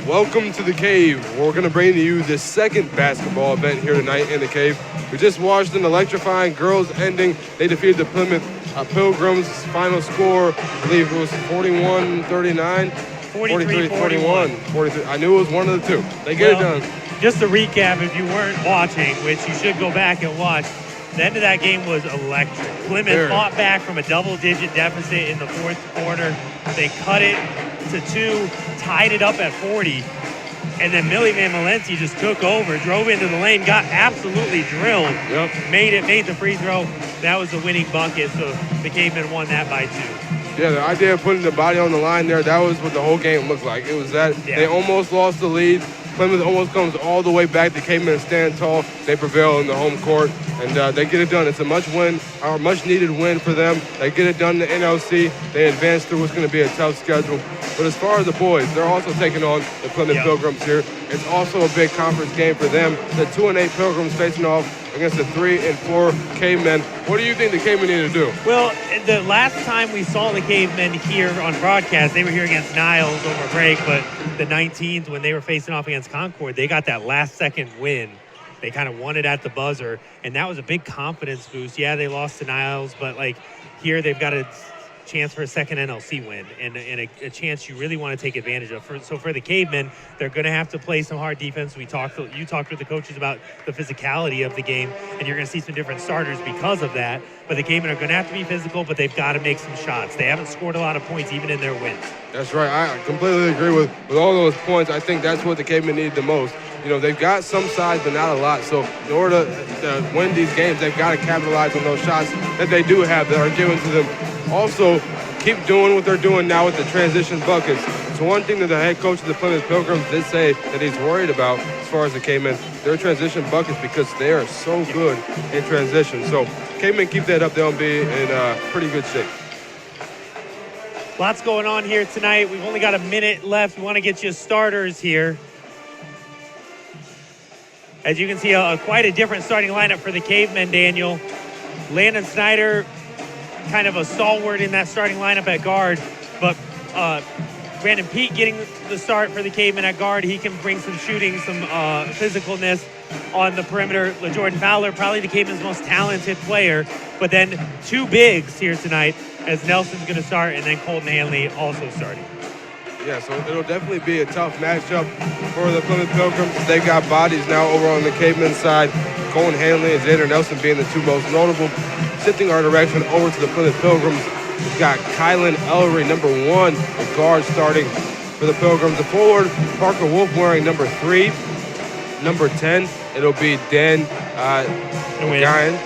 Welcome to the Cave. We're going to bring to you the second basketball event here tonight in the Cave. We just watched an electrifying girls ending. They defeated the Plymouth Pilgrims. Final score, I believe it was 41-39. 43-41. 43. I knew it was one of the two. They get it done. Just to recap, if you weren't watching, which you should go back and watch, the end of that game was electric. Plymouth fought back from a double-digit deficit in the fourth quarter. They cut it to 2, tied it up at 40, and then Millie Van Valenti just took over, drove into the lane, got absolutely drilled, made the free throw. That was the winning bucket, so the Cavemen won that by 2. Yeah, the idea of putting the body on the line there, that was what the whole game looked like. It was that they almost lost the lead. Plymouth almost comes all the way back. The Cavemen stand tall. They prevail in the home court, and they get it done. It's a much-needed win for them. They get it done in the NLC. They advance through what's going to be a tough schedule. But as far as the boys, they're also taking on the Plymouth Pilgrims here. It's also a big conference game for them. The 2-8 Pilgrims facing off against the 3-4 Cavemen. What do you think the Cavemen need to do? Well, the last time we saw the Cavemen here on broadcast, they were here against Niles over break, but the 19s, when they were facing off against Concord, they got that last-second win. They kind of won it at the buzzer, and that was a big confidence boost. Yeah, they lost to Niles, but, here they've got a chance for a second NLC win and a chance you really want to take advantage of. So for the Cavemen, they're going to have to play some hard defense. You talked with the coaches about the physicality of the game, and you're going to see some different starters because of that. But the Cavemen are going to have to be physical, but they've got to make some shots. They haven't scored a lot of points even in their wins. That's right. I completely agree with all those points. I think that's what the Cavemen need the most. They've got some size, but not a lot. So in order to win these games, they've got to capitalize on those shots that they do have that are given to them. Also, keep doing what they're doing now with the transition buckets. So one thing that the head coach of the Plymouth Pilgrims did say that he's worried about as far as the Cavemen, their transition buckets, because they are so good in transition. So Cavemen keep that up, they'll be in pretty good shape. Lots going on here tonight. We've only got a minute left. We want to get you starters here. As you can see, quite a different starting lineup for the Cavemen, Daniel. Landon Snyder, kind of a stalwart in that starting lineup at guard, but Brandon Peete getting the start for the Cavemen at guard. He can bring some shooting, some physicalness on the perimeter. LaJordan Fowler, probably the Cavemen's most talented player, but then 2 bigs here tonight as Nelson's going to start and then Colton Hanley also starting. Yeah, so it'll definitely be a tough matchup for the Plymouth Pilgrims. They've got bodies now over on the Cavemen side. Colton Hanley and Xander Nelson being the 2 most notable. Shifting our direction over to the Plymouth Pilgrims, we've got Kylan Ellery, number 1, the guard starting for the Pilgrims. The forward, Parker Wolf, wearing number 3. Number 10, it'll be Dan Nguyen.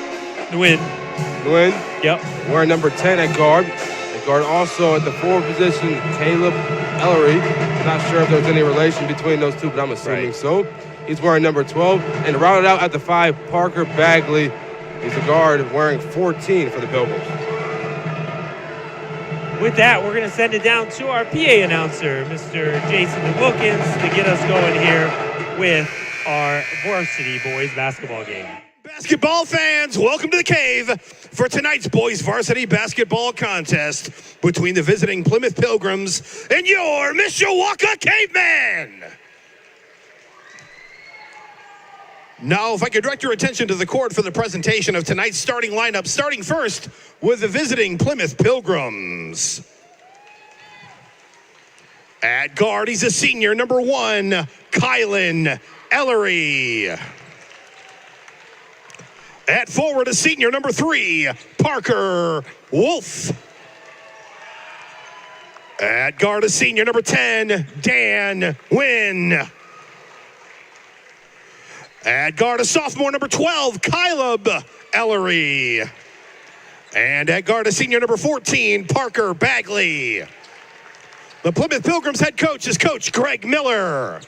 Yep. Wearing number 10 at guard. At guard also at the forward position, Caleb Ellery. Not sure if there's any relation between those two, but I'm assuming so. He's wearing number 12. And rounded out at the 5, Parker Bagley. He's a guard wearing 14 for the Pilgrims. With that, we're going to send it down to our PA announcer, Mr. Jason Wilkins, to get us going here with our varsity boys basketball game. Basketball fans, welcome to the Cave for tonight's boys varsity basketball contest between the visiting Plymouth Pilgrims and your Mishawaka Cavemen. Now, if I could direct your attention to the court for the presentation of tonight's starting lineup, starting first with the visiting Plymouth Pilgrims. At guard, he's a senior, number 1, Kylan Ellery. At forward, a senior, number 3, Parker Wolf. At guard, a senior, number 10, Dan Nguyen. At guard, a sophomore, number 12, Caleb Ellery. And at guard, a senior, number 14, Parker Bagley. The Plymouth Pilgrims head coach is Coach Greg Miller.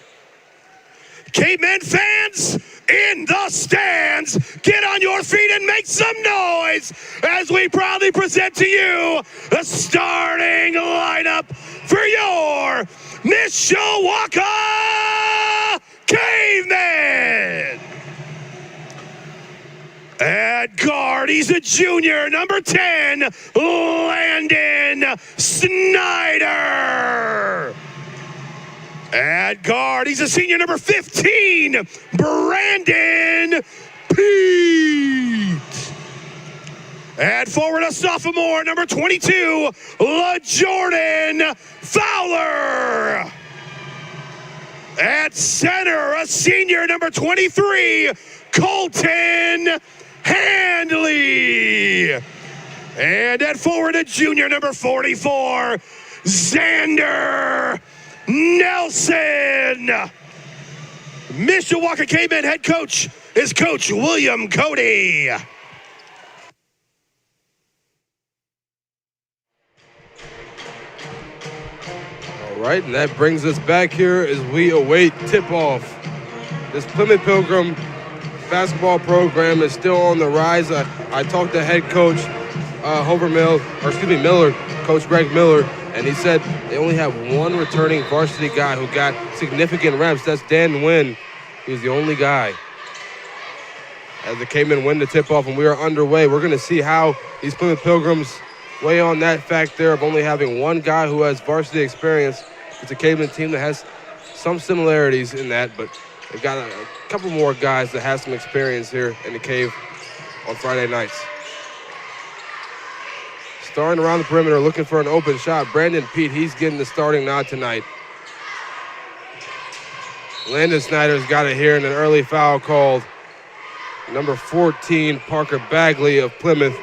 Cavemen fans in the stands, get on your feet and make some noise as we proudly present to you the starting lineup for your Mishawaka Cavemen. At guard, he's a junior, number 10, Landon Snyder. At guard, he's a senior, number 15, Brandon Pete. At forward, a sophomore, number 22, LaJordan Fowler. At center, a senior, number 23, Colton Handley. And at forward, a junior, number 44, Xander Nelson. Mishawaka Cavemen head coach is Coach William Cody. All right, and that brings us back here as we await tip-off. This Plymouth Pilgrim basketball program is still on the rise. I talked to head coach Miller, Coach Greg Miller, and he said they only have one returning varsity guy who got significant reps. That's Dan Nguyen. He was the only guy. As the Cavemen win the tip-off and we are underway, we're going to see how these Plymouth Pilgrims weigh on that fact there of only having one guy who has varsity experience. It's a Caveman team that has some similarities in that, but they've got a couple more guys that have some experience here in the Cave on Friday nights. Starting around the perimeter, looking for an open shot. Brandon Pete, he's getting the starting nod tonight. Landon Snyder's got it here and an early foul called. Number 14, Parker Bagley of Plymouth.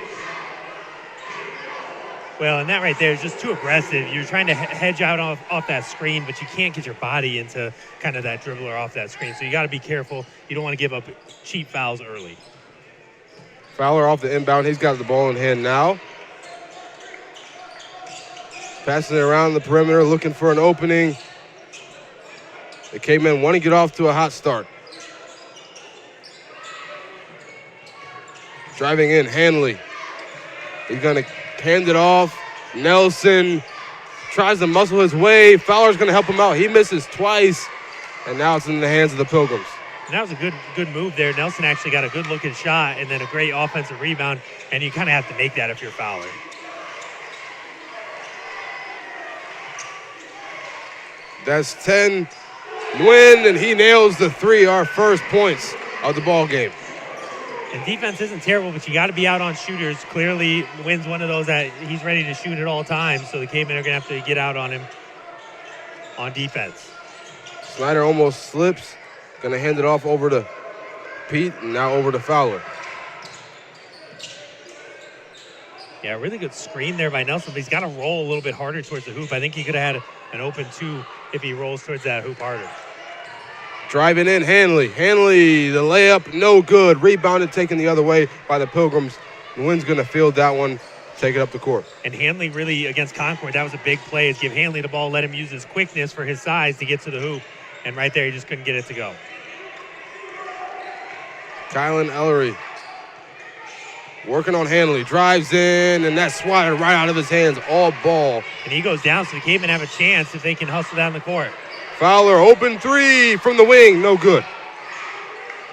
Well, and that right there is just too aggressive. You're trying to hedge out off that screen, but you can't get your body into kind of that dribbler off that screen. So you got to be careful. You don't want to give up cheap fouls early. Fowler off the inbound. He's got the ball in hand now. Passing it around the perimeter, looking for an opening. The Cavemen want to get off to a hot start. Driving in, Hanley. He's going to hand it off. Nelson tries to muscle his way. Fowler's going to help him out. He misses twice, and now it's in the hands of the Pilgrims. And that was a good move there. Nelson actually got a good-looking shot and then a great offensive rebound, and you kind of have to make that if you're Fowler. That's 10. Nguyen, and he nails the three, our first points of the ball game. And defense isn't terrible, but you got to be out on shooters. Clearly, Nguyen's one of those that he's ready to shoot at all times, so the Cavemen are going to have to get out on him on defense. Snyder almost slips. Going to hand it off over to Pete, and now over to Fowler. Yeah, really good screen there by Nelson, but he's got to roll a little bit harder towards the hoop. I think he could have had an open two if he rolls towards that hoop harder. Driving in, Hanley. Hanley, the layup, no good. Rebounded, taken the other way by the Pilgrims. Nguyen's going to field that one, take it up the court. And Hanley really, against Concord, that was a big play, is give Hanley the ball, let him use his quickness for his size to get to the hoop. And right there, he just couldn't get it to go. Kylan Ellery working on Hanley. Drives in, and that's swatted right out of his hands, all ball. And he goes down, so the Cavemen have a chance if they can hustle down the court. Fowler, open three from the wing, no good.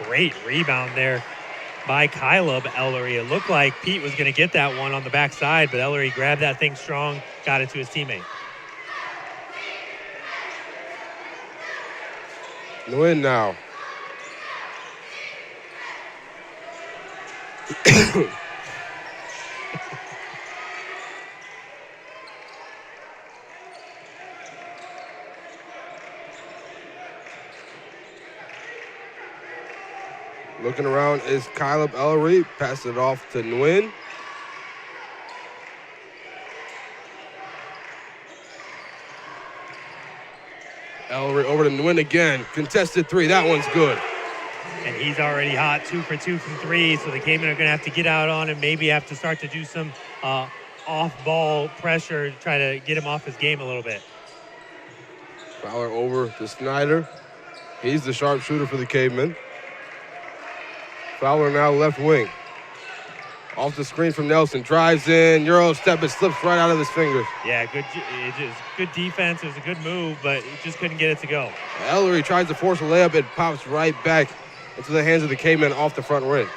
Great rebound there by Caleb Ellery. It looked like Pete was going to get that one on the backside, but Ellery grabbed that thing strong, got it to his teammate. Nguyen now. Looking around is Caleb Ellery. Pass it off to Nguyen. Ellery over to Nguyen again. Contested three. That one's good. And he's already hot, 2 for 2 from three, so the Cavemen are going to have to get out on him, maybe have to start to do some off-ball pressure to try to get him off his game a little bit. Fowler over to Snyder. He's the sharpshooter for the Cavemen. Fowler now left wing. Off the screen from Nelson. Drives in. Euro step. It slips right out of his fingers. Yeah, good defense. It was a good move, but he just couldn't get it to go. Ellery tries to force a layup. It pops right back into the hands of the Cavemen off the front rim.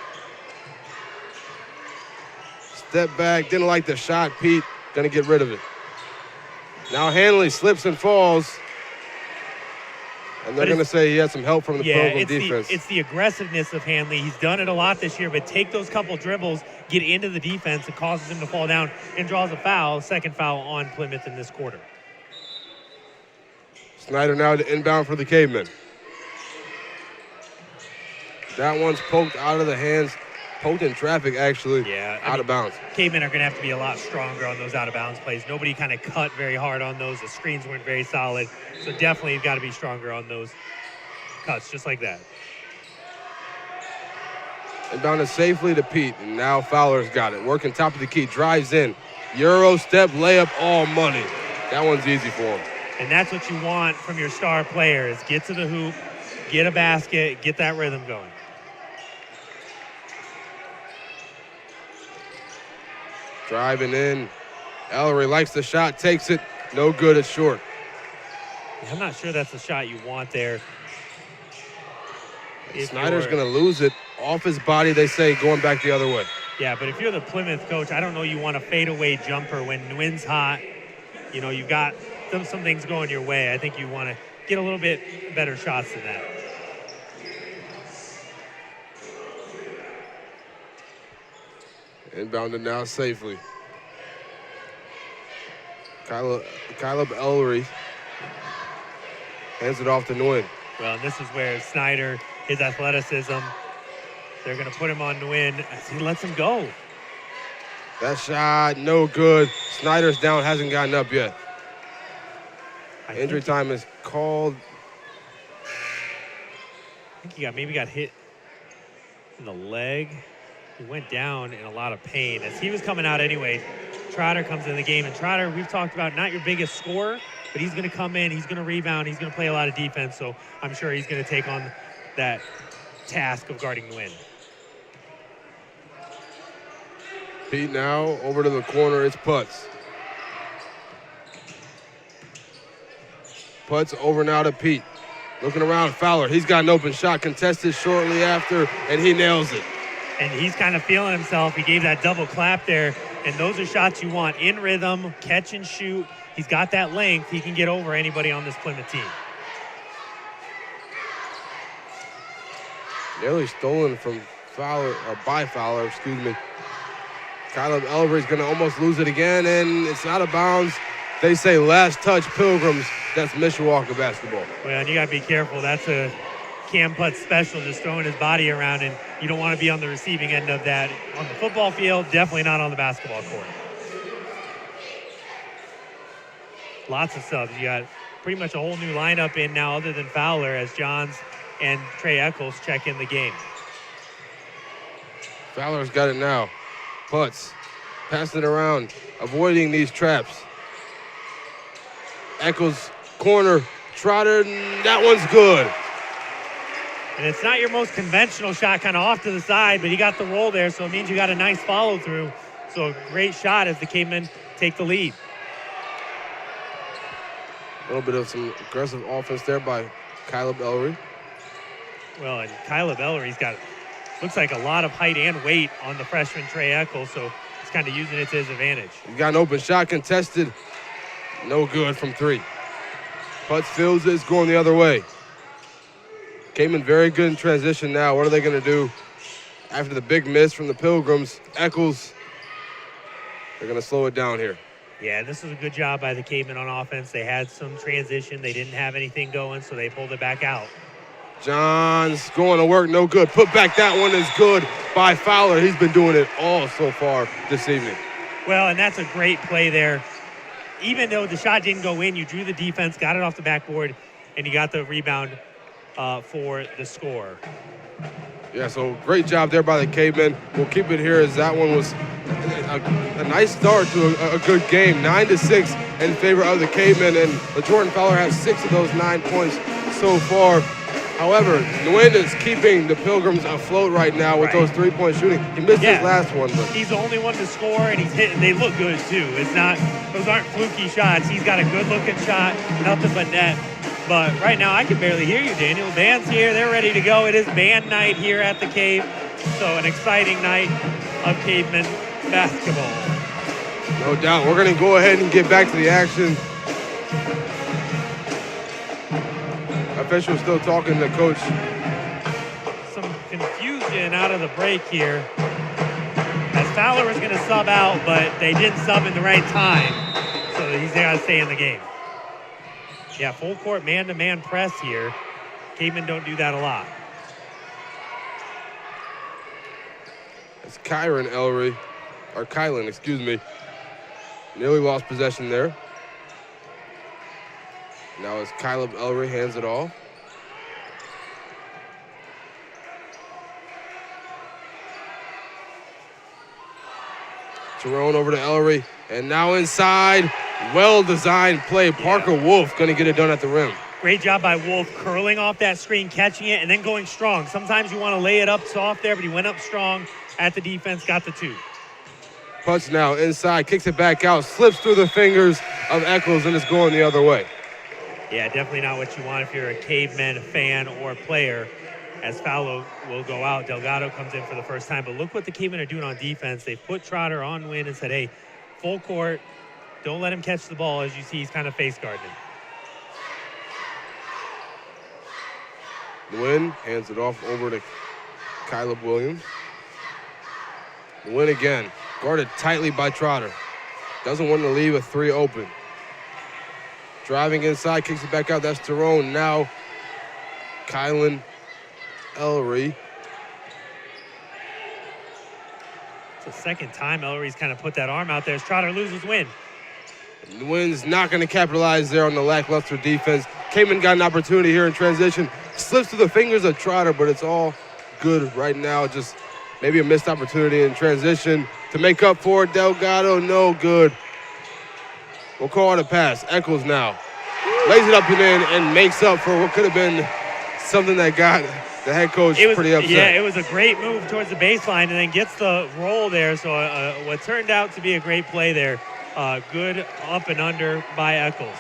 Step back. Didn't like the shot. Pete gonna get rid of it. Now Hanley slips and falls. And they're going to say he had some help from the Pilgrim defense. It's the aggressiveness of Hanley. He's done it a lot this year, but take those couple dribbles, get into the defense, it causes him to fall down and draws a foul, second foul on Plymouth in this quarter. Snyder now to inbound for the Cavemen. That one's poked out of the hands, poked in traffic actually, out of bounds. Cavemen are going to have to be a lot stronger on those out of bounds plays. Nobody kind of cut very hard on those. The screens weren't very solid. So definitely you've got to be stronger on those cuts, just like that. Inbounded safely to Pete, and now Fowler's got it. Working top of the key, drives in. Euro step, layup, all money. That one's easy for him. And that's what you want from your star players. Get to the hoop, get a basket, get that rhythm going. Driving in. Ellery likes the shot, takes it. No good, it's short. I'm not sure that's the shot you want there. Snyder's going to lose it. Off his body, they say, going back the other way. Yeah, but if you're the Plymouth coach, I don't know you want a fadeaway jumper when Nguyen's hot. You know, you've got some things going your way. I think you want to get a little bit better shots than that. Inbounded now safely. Caleb Ellery hands it off to Nguyen. Well, and this is where Snyder, his athleticism, they're going to put him on Nguyen as he lets him go. That shot, no good. Snyder's down, hasn't gotten up yet. Injury time is called. I think he maybe got hit in the leg. He went down in a lot of pain. As he was coming out anyway, Trotter comes in the game. And Trotter, we've talked about, not your biggest scorer, but he's going to come in, he's going to rebound, he's going to play a lot of defense. So I'm sure he's going to take on that task of guarding Nguyen. Pete now over to the corner. It's Putz. Putz over now to Pete. Looking around, Fowler. He's got an open shot contested shortly after, and he nails it. And he's kind of feeling himself. He gave that double clap there, and those are shots you want. In rhythm, catch and shoot. He's got that length. He can get over anybody on this Plymouth team. Nearly stolen from Fowler, or by Fowler, excuse me. Caleb Ellery's going to almost lose it again, and it's out of bounds. They say last touch Pilgrims. That's Mishawaka basketball. Well, and you got to be careful. That's a Cam Putz special, just throwing his body around, and you don't want to be on the receiving end of that on the football field, definitely not on the basketball court. Lots of subs. You got pretty much a whole new lineup in now other than Fowler as Johns and Trey Eccles check in the game. Fowler's got it now. Putz passing it around, avoiding these traps. Eccles, corner, Trotter, that one's good. And it's not your most conventional shot, kind of off to the side, but he got the roll there, so it means you got a nice follow-through. So a great shot as the Cavemen take the lead. A little bit of some aggressive offense there by Caleb Ellery. Well, and Caleb Ellery's got, looks like a lot of height and weight on the freshman Trey Eccles, so he's kind of using it to his advantage. He's got an open shot contested. No good from three. Putz fields it, it's going the other way. Caveman very good in transition now. What are they going to do after the big miss from the Pilgrims? Eccles, they're going to slow it down here. Yeah, this was a good job by the Cavemen on offense. They had some transition. They didn't have anything going, so they pulled it back out. Johns going to work, no good. Put back, that one is good by Fowler. He's been doing it all so far this evening. Well, and that's a great play there. Even though the shot didn't go in, you drew the defense, got it off the backboard, and you got the rebound for the score. Yeah, so great job there by the Cavemen. We'll keep it here as that one was a nice start to a good game. 9-6 in favor of the Cavemen, and Jordan Fowler has 6 of those 9 points so far. However, Nguyen is keeping the Pilgrims afloat right now with those three-point shooting. He missed his last one, but he's the only one to score, and he's hitting. They look good too. It's not; those aren't fluky shots. He's got a good-looking shot, nothing but net. But right now, I can barely hear you, Daniel. Band's here; they're ready to go. It is band night here at the Cave, so an exciting night of Cavemen basketball. No doubt. We're going to go ahead and get back to the action. A officials still talking to coach. Some confusion out of the break here. As Fowler was going to sub out, but they didn't sub in the right time. So he's got to stay in the game. Yeah, full court man-to-man press here. Cavemen don't do that a lot. It's Kylan, excuse me. Nearly lost possession there. Now it's Caleb Ellery hands it off. Jerome over to Ellery, and now inside. Well-designed play. Parker Wolf going to get it done at the rim. Great job by Wolf curling off that screen, catching it, and then going strong. Sometimes you want to lay it up soft there, but he went up strong at the defense, got the 2. Punch now inside, kicks it back out, slips through the fingers of Eccles, and it's going the other way. Yeah, definitely not what you want if you're a Cavemen fan or player. As Fowler will go out, Delgado comes in for the first time. But look what the Cavemen are doing on defense. They've put Trotter on Wynn and said, hey, full court, don't let him catch the ball. As you see, he's kind of face guarding. Wynn hands it off over to Caleb Williams. Wynn again, guarded tightly by Trotter. Doesn't want to leave a 3 open. Driving inside, kicks it back out. That's Tyrone. Now, Kylan Ellery. It's the second time Ellery's kind of put that arm out there as Trotter loses Wynn. And Wynn's not going to capitalize there on the lackluster defense. Caveman got an opportunity here in transition. Slips through the fingers of Trotter, but it's all good right now. Just maybe a missed opportunity in transition to make up for it. Delgado, no good. We'll call it a pass. Eccles now lays it up and in and makes up for what could have been something that got the head coach pretty upset. Yeah, it was a great move towards the baseline and then gets the roll there. So what turned out to be a great play there. Good up and under by Eccles.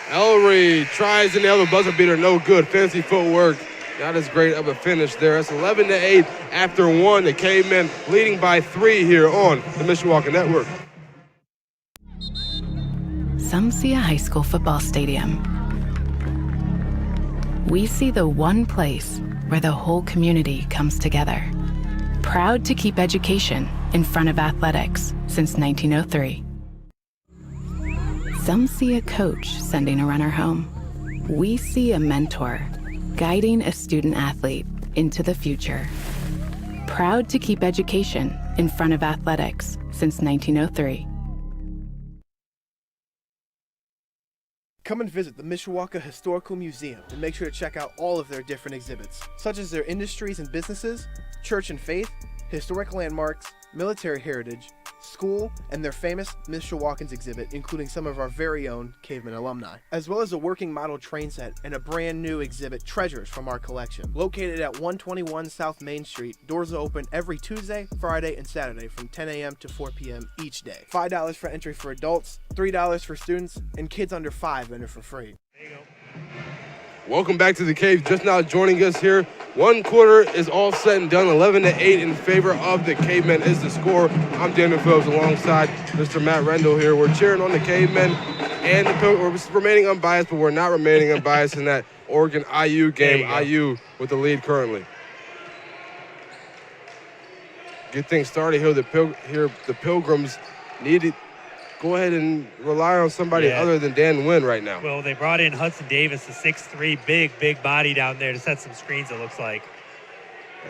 Ellery tries to nail the buzzer beater, no good. Fancy footwork, not as great of a finish there. It's 11-8 after 1. The Cavemen leading by 3 here on the Mishawaka Network. Some see a high school football stadium. We see the one place where the whole community comes together. Proud to keep education in front of athletics since 1903. Some see a coach sending a runner home. We see a mentor guiding a student athlete into the future. Proud to keep education in front of athletics since 1903. Come and visit the Mishawaka Historical Museum and make sure to check out all of their different exhibits, such as their industries and businesses, church and faith, historic landmarks, military heritage, school, and their famous Mishawakans exhibit, including some of our very own Caveman alumni, as well as a working model train set and a brand new exhibit, Treasures from our collection. Located at 121 South Main Street, doors are open every Tuesday, Friday, and Saturday from 10 a.m. to 4 p.m. each day. $5 for entry for adults, $3 for students, and kids under 5 enter for free. There you go. Welcome back to the Cave. Just now joining us here. One quarter is all said and done. 11-8 in favor of the Cavemen is the score. I'm Daniel Phillips alongside Mr. Matt Rendell here. We're cheering on the Cavemen, and we're remaining unbiased, but we're not remaining unbiased in that Oregon-IU game. IU with the lead currently. Get things started here. The Pilgrims need to go ahead and rely on somebody other than Dan Wynn right now. Well, they brought in Hudson Davis, a 6'3", big body down there to set some screens, it looks like.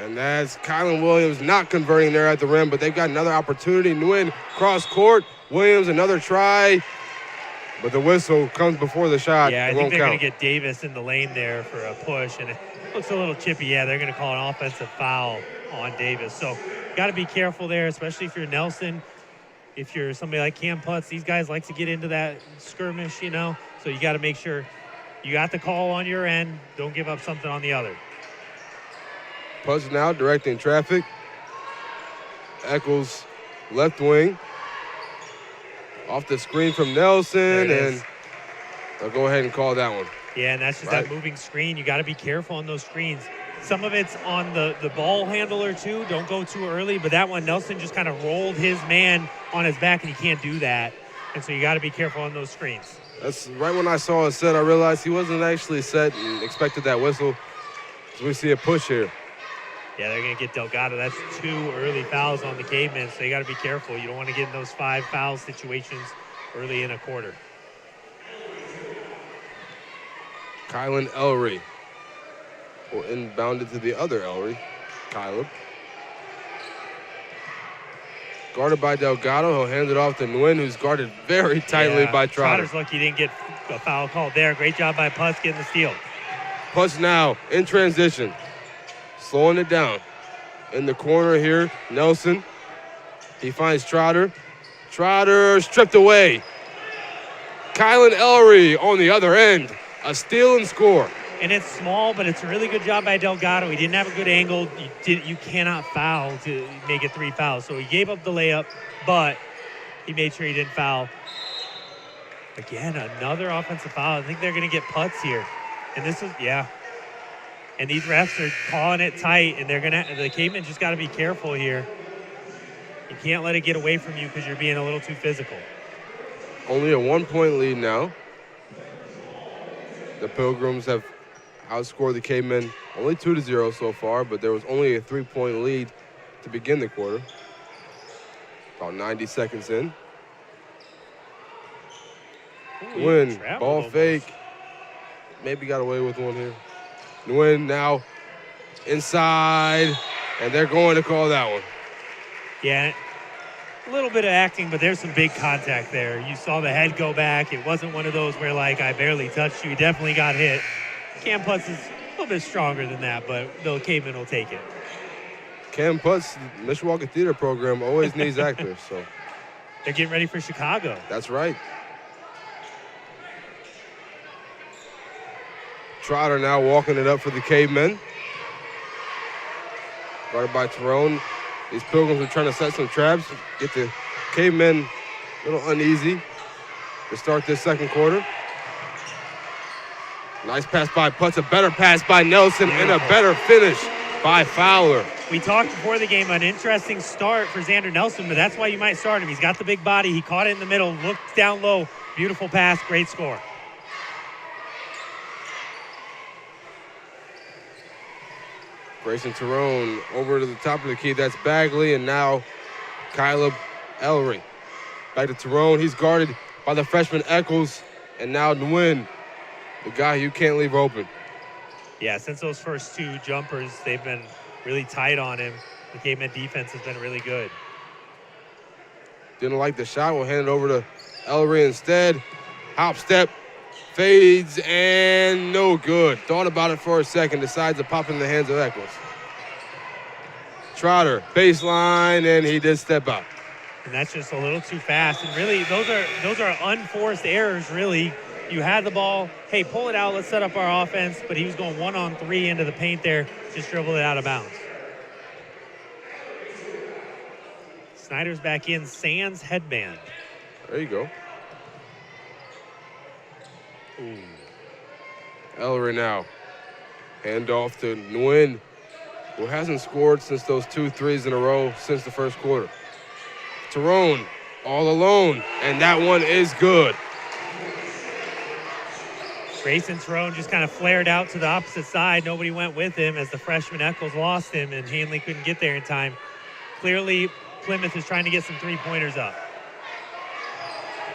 And that's Kylan Williams not converting there at the rim, but they've got another opportunity. Nguyen cross court. Williams another try, but the whistle comes before the shot. Yeah, I it think won't they're going count. to get Davis in the lane there for a push, and it looks a little chippy. Yeah, they're going to call an offensive foul on Davis. So got to be careful there, especially if you're Nelson. If you're somebody like Cam Putz, these guys like to get into that skirmish, you know. So you got to make sure you got the call on your end. Don't give up something on the other. Putz now directing traffic. Eccles left wing. Off the screen from Nelson, and they'll go ahead and call that one. Yeah, and that's just that moving screen. You got to be careful on those screens. Some of it's on the ball handler, too. Don't go too early. But that one, Nelson just kind of rolled his man on his back, and he can't do that. And so you got to be careful on those screens. That's right when I saw it set, I realized he wasn't actually set and expected that whistle. So we see a push here. Yeah, they're going to get Delgado. That's 2 early fouls on the Cavemen, so you got to be careful. You don't want to get in those 5 foul situations early in a quarter. Kylan Ellery will inbound it to the other Ellery, Caleb. Guarded by Delgado. He'll hand it off to Nguyen, who's guarded very tightly by Trotter. Trotter's lucky he didn't get a foul called there. Great job by Putz getting the steal. Putz now in transition. Slowing it down. In the corner here, Nelson. He finds Trotter. Trotter stripped away. Kylan Ellery on the other end. A steal and score. And it's small, but it's a really good job by Delgado. He didn't have a good angle. You cannot foul to make it 3 fouls. So he gave up the layup, but he made sure he didn't foul. Again, another offensive foul. I think they're going to get Putz here. And this is, yeah. And these refs are calling it tight, and the Cavemen just got to be careful here. You can't let it get away from you because you're being a little too physical. Only a 1-point lead now. The Pilgrims have outscored the Cavemen only 2-0 so far, but there was only a 3-point lead to begin the quarter. About 90 seconds in. Nguyen, ball fake. Maybe got away with one here. Nguyen now inside, and they're going to call that one. Yeah, a little bit of acting, but there's some big contact there. You saw the head go back. It wasn't one of those where, like, I barely touched you. He definitely got hit. Cam Putz is a little bit stronger than that, but the Cavemen will take it. Cam Putz, Mishawaka Theater Program, always needs actors, so. They're getting ready for Chicago. That's right. Trotter now walking it up for the Cavemen. Guarded by Tyrone. These Pilgrims are trying to set some traps, get the Cavemen a little uneasy to start this second quarter. Nice pass by Putz, a better pass by Nelson, and a better finish by Fowler. We talked before the game, an interesting start for Xander Nelson, but that's why you might start him. He's got the big body. He caught it in the middle, looked down low. Beautiful pass, great score. Grayson Tyrone over to the top of the key. That's Bagley, and now Caleb Ellery. Back to Tyrone. He's guarded by the freshman Eccles, and now Nguyen, the guy you can't leave open. Yeah, since those first 2 jumpers, they've been really tight on him. The Cavemen defense has been really good. Didn't like the shot. We'll hand it over to Ellery instead. Hop step, fades, and no good. Thought about it for a second, decides to pop in the hands of Eccles. Trotter, baseline, and he did step out. And that's just a little too fast. And really, those are unforced errors, really. You had the ball, hey, pull it out, let's set up our offense, but he was going 1-on-3 into the paint there, just dribbled it out of bounds. Snyder's back in, Sands headband. There you go. Ooh. Ellery now. Hand off to Nguyen, who hasn't scored since those 2 threes in a row since the first quarter. Tyrone all alone, and that one is good. Grayson Tyrone just kind of flared out to the opposite side. Nobody went with him as the freshman Eccles lost him, and Hanley couldn't get there in time. Clearly, Plymouth is trying to get some 3-pointers up.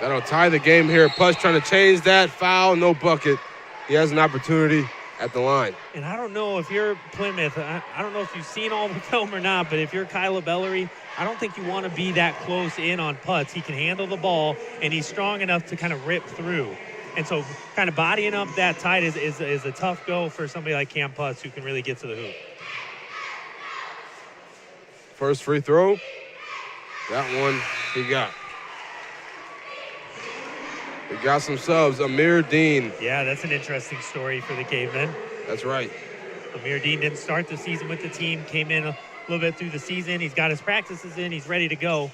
That'll tie the game here. Putz trying to change that. Foul, no bucket. He has an opportunity at the line. And I don't know if you're Plymouth, I don't know if you've seen all the film or not, but if you're Caleb Ellery, I don't think you want to be that close in on Putz. He can handle the ball, and he's strong enough to kind of rip through. And so kind of bodying up that tight is a tough go for somebody like Cam Putz who can really get to the hoop. First free throw. That one he got. We got some subs. Amir Dean. Yeah, that's an interesting story for the Cavemen. That's right. Amir Dean didn't start the season with the team, came in a little bit through the season. He's got his practices in. He's ready to go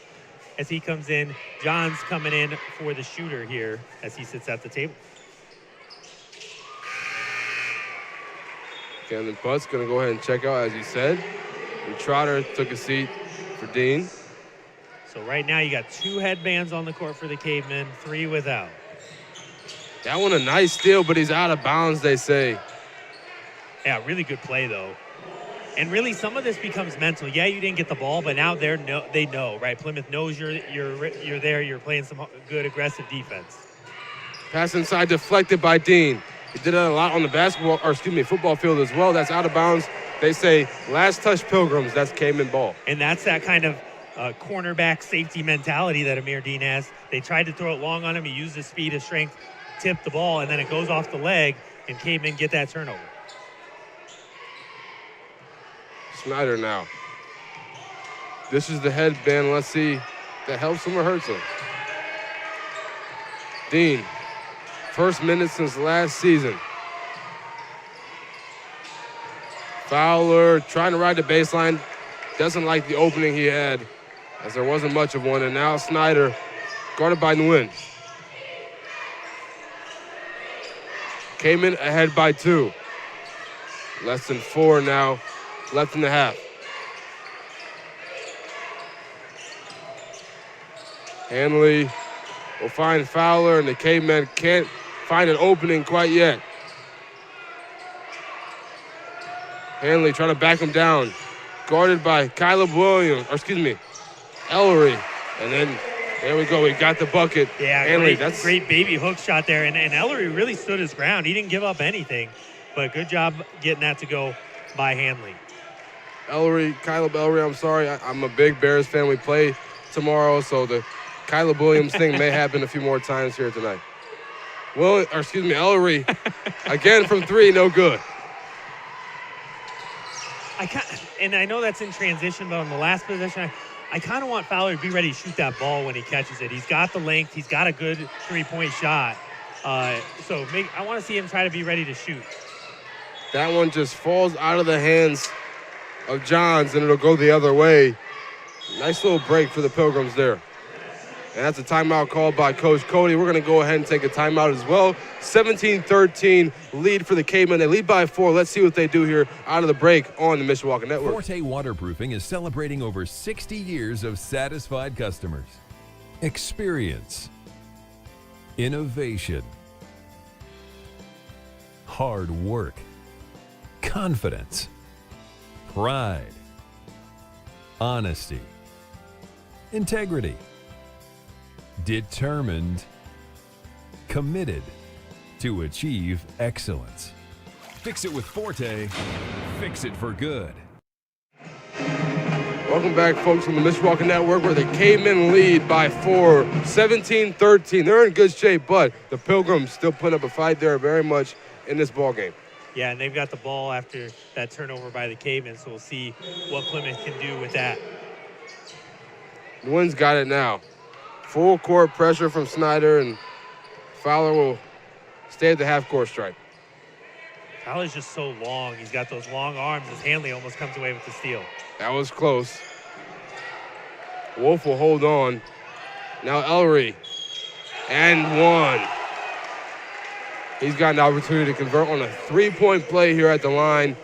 as he comes in. John's coming in for the shooter here as he sits at the table. Camden Putz going to go ahead and check out, as he said. And Trotter took a seat for Dean. So right now you got 2 headbands on the court for the Cavemen, 3 without. That one a nice steal, but he's out of bounds, they say. Yeah, really good play, though. And really, some of this becomes mental. Yeah, you didn't get the ball, but now they know, right? Plymouth knows you're there. You're playing some good, aggressive defense. Pass inside deflected by Dean. He did that a lot on the football field as well. That's out of bounds. They say last touch Pilgrims. That's Cayman ball. And that's that kind of cornerback safety mentality that Amir Dean has. They tried to throw it long on him. He used his speed, his strength, tipped the ball, and then it goes off the leg, and Cayman get that turnover. Snyder now. This is the headband. Let's see if that helps him or hurts him. Dean, first minute since last season. Fowler trying to ride the baseline. Doesn't like the opening he had, as there wasn't much of one. And now Snyder, guarded by Nguyen. Cayman ahead by 2. Less than 4 now. Left in the half. Hanley will find Fowler, and the K-men can't find an opening quite yet. Hanley trying to back him down. Guarded by Ellery. And then, there we go, we got the bucket. Yeah, Hanley, that's great baby hook shot there. And Ellery really stood his ground. He didn't give up anything, but good job getting that to go by Hanley. Caleb Ellery, I'm sorry. I'm a big Bears fan. We play tomorrow, so the Caleb Williams thing may happen a few more times here tonight. Ellery, again from 3, no good. I know that's in transition, but on the last possession, I kind of want Fowler to be ready to shoot that ball when he catches it. He's got the length. He's got a good 3-point shot. I want to see him try to be ready to shoot. That one just falls out of the hands of Johns, and it'll go the other way. Nice little break for the Pilgrims there. And that's a timeout called by Coach Cody. We're going to go ahead and take a timeout as well. 17-13 lead for the Cayman. They lead by 4. Let's see what they do here out of the break on the Mishawaka Network. Forte Waterproofing is celebrating over 60 years of satisfied customers. Experience, innovation, hard work, confidence, pride, honesty, integrity, determined, committed to achieve excellence. Fix it with Forte. Fix it for good. Welcome back, folks, on the Mishawaka Network, where the Cayman lead by 4, 17-13. They're in good shape, but the Pilgrims still putting up a fight there very much in this ball game. Yeah, and they've got the ball after that turnover by the Cayman, so we'll see what Plymouth can do with that. Nguyen's got it now. Full court pressure from Snyder, and Fowler will stay at the half-court stripe. Fowler's just so long. He's got those long arms as Hanley almost comes away with the steal. That was close. Wolf will hold on. Now Ellery. And 1. He's got an opportunity to convert on a 3-point play here at the line.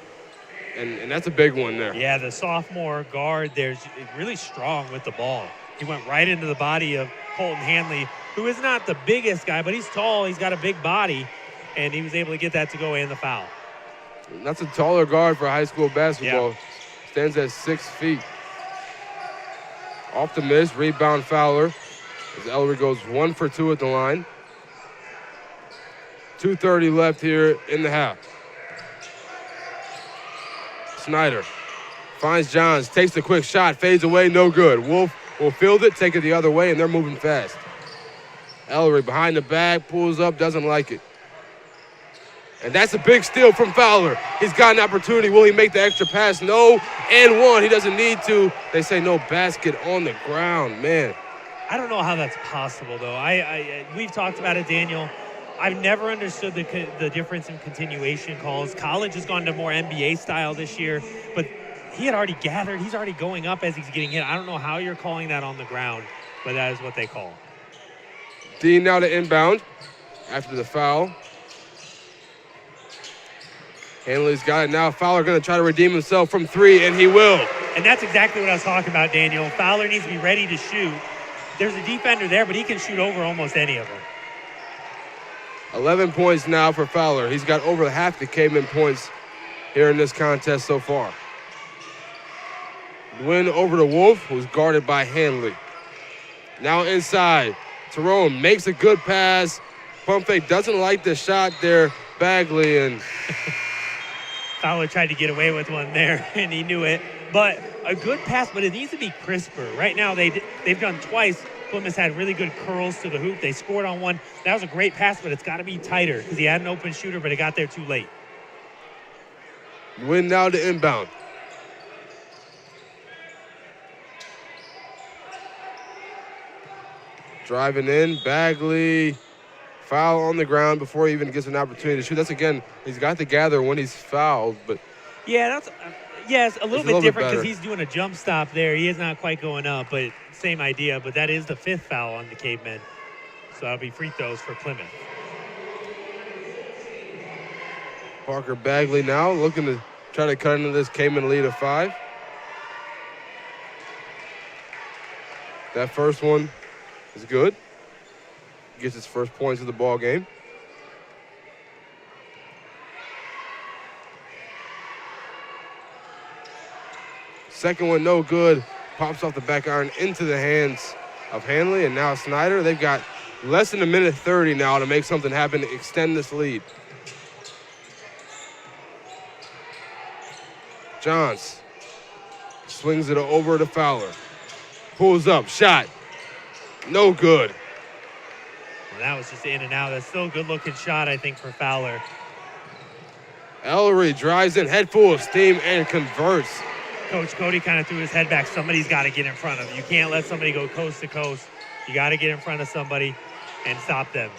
And that's a big one there. Yeah, the sophomore guard there's really strong with the ball. He went right into the body of Colton Hanley, who is not the biggest guy, but he's tall. He's got a big body, and he was able to get that to go and the foul. And that's a taller guard for high school basketball. Yeah. Stands at 6 feet. Off the miss, rebound Fowler. As Ellery goes 1 for 2 at the line. 2:30 left here in the half. Snyder finds Johns, takes the quick shot, fades away, no good. Wolf will field it, take it the other way, and they're moving fast. Ellery behind the back, pulls up, doesn't like it. And that's a big steal from Fowler. He's got an opportunity. Will he make the extra pass? No. And 1. He doesn't need to. They say no basket on the ground. Man. I don't know how that's possible, though. We've talked about it, Daniel. I've never understood the difference in continuation calls. College has gone to more NBA style this year, but he had already gathered. He's already going up as he's getting hit. I don't know how you're calling that on the ground, but that is what they call. Dean now to inbound after the foul. Hanley's got it now. Fowler going to try to redeem himself from 3, and he will. And that's exactly what I was talking about, Daniel. Fowler needs to be ready to shoot. There's a defender there, but he can shoot over almost any of them. 11 points now for Fowler. He's got over half the Caveman points here in this contest so far. Win over to Wolf, who's guarded by Hanley. Now inside, Tyrone makes a good pass. Pump fake doesn't like the shot there, Bagley, and Fowler tried to get away with one there, and he knew it. But a good pass, but it needs to be crisper. Right now, they've done twice. Plymouth had really good curls to the hoop. They scored on one. That was a great pass, but it's got to be tighter because he had an open shooter, but it got there too late. Win now to inbound. Driving in, Bagley, foul on the ground before he even gets an opportunity to shoot. That's, again, he's got to gather when he's fouled, but yeah, it's a little bit different because better. he's doing a jump stop there. He is not quite going up, but same idea. But that is the 5th foul on the Cavemen, so that'll be free throws for Plymouth. Parker Bagley now looking to try to cut into this Caveman lead of 5. That first one is good. Gets his first points of the ball game. Second one, no good. Pops off the back iron into the hands of Hanley, and now Snyder. They've got less than a minute 30 now to make something happen to extend this lead. Johns swings it over to Fowler. Pulls up, shot. No good. And that was just in and out. That's still a good-looking shot, I think, for Fowler. Ellery drives in, head full of steam, and converts. Coach Cody kind of threw his head back. Somebody's got to get in front of him. You can't let somebody go coast to coast. You got to get in front of somebody and stop them.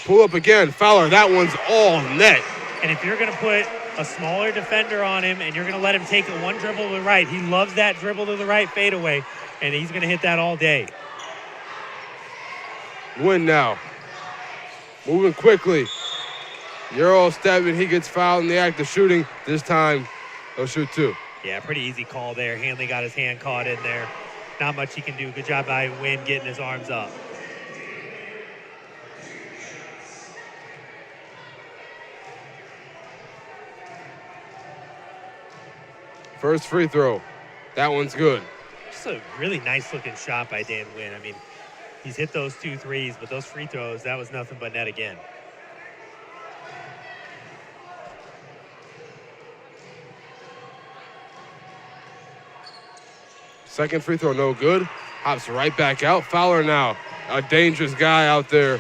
Pull up again. Fowler, that one's all net. And if you're going to put a smaller defender on him and you're going to let him take it one dribble to the right, he loves that dribble to the right fadeaway, and he's going to hit that all day. Win now. Moving quickly. Euro stepping, he gets fouled in the act of shooting. This time, he'll shoot 2. Yeah, pretty easy call there. Hanley got his hand caught in there. Not much he can do. Good job by Wynn getting his arms up. First free throw. That one's good. Just a really nice looking shot by Dan Wynn. I mean, he's hit those 2 threes, but those free throws, that was nothing but net again. Second free throw, no good. Hops right back out. Fowler now, a dangerous guy out there.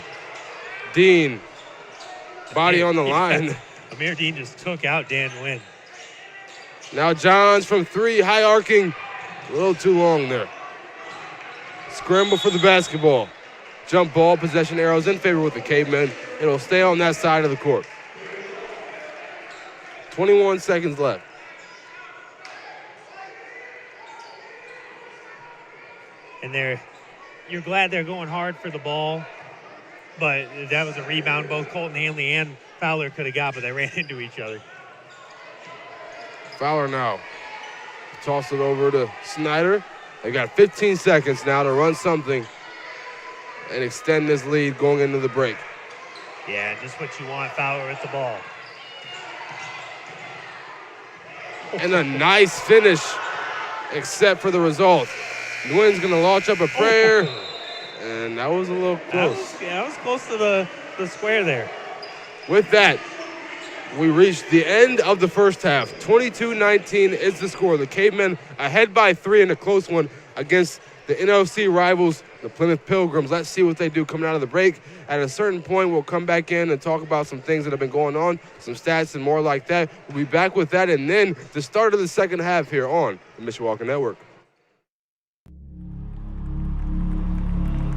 Dean, body on the line. Amir Dean just took out Dan Wynn. Now Johns from 3, high arcing. A little too long there. Scramble for the basketball. Jump ball, possession arrows in favor with the Cavemen. It'll stay on that side of the court. 21 seconds left. And you're glad they're going hard for the ball, but that was a rebound both Colton Hanley and Fowler could have got, but they ran into each other. Fowler now. Toss it over to Snyder. They got 15 seconds now to run something and extend this lead going into the break. Yeah, just what you want, Fowler with the ball. And a nice finish, except for the result. Nguyen's going to launch up a prayer, and that was a little close. That was close to the square there. With that, we reached the end of the first half. 22-19 is the score. The Cavemen ahead by 3 in a close one against the NFC rivals, the Plymouth Pilgrims. Let's see what they do coming out of the break. At a certain point, we'll come back in and talk about some things that have been going on, some stats and more like that. We'll be back with that, and then the start of the second half here on the Mishawaka Network.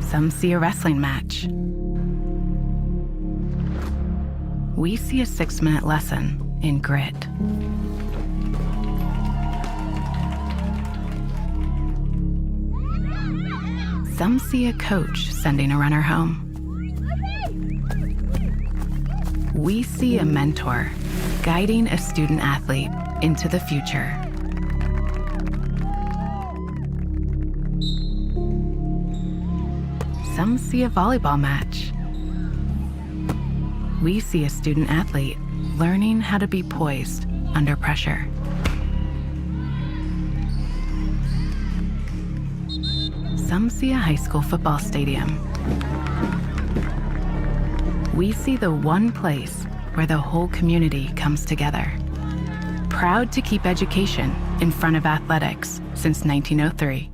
Some see a wrestling match. We see a 6-minute lesson in grit. Some see a coach sending a runner home. We see a mentor guiding a student athlete into the future. Some see a volleyball match. we see a student athlete learning how to be poised under pressure. Some see a high school football stadium. We see the one place where the whole community comes together. Proud to keep education in front of athletics since 1903.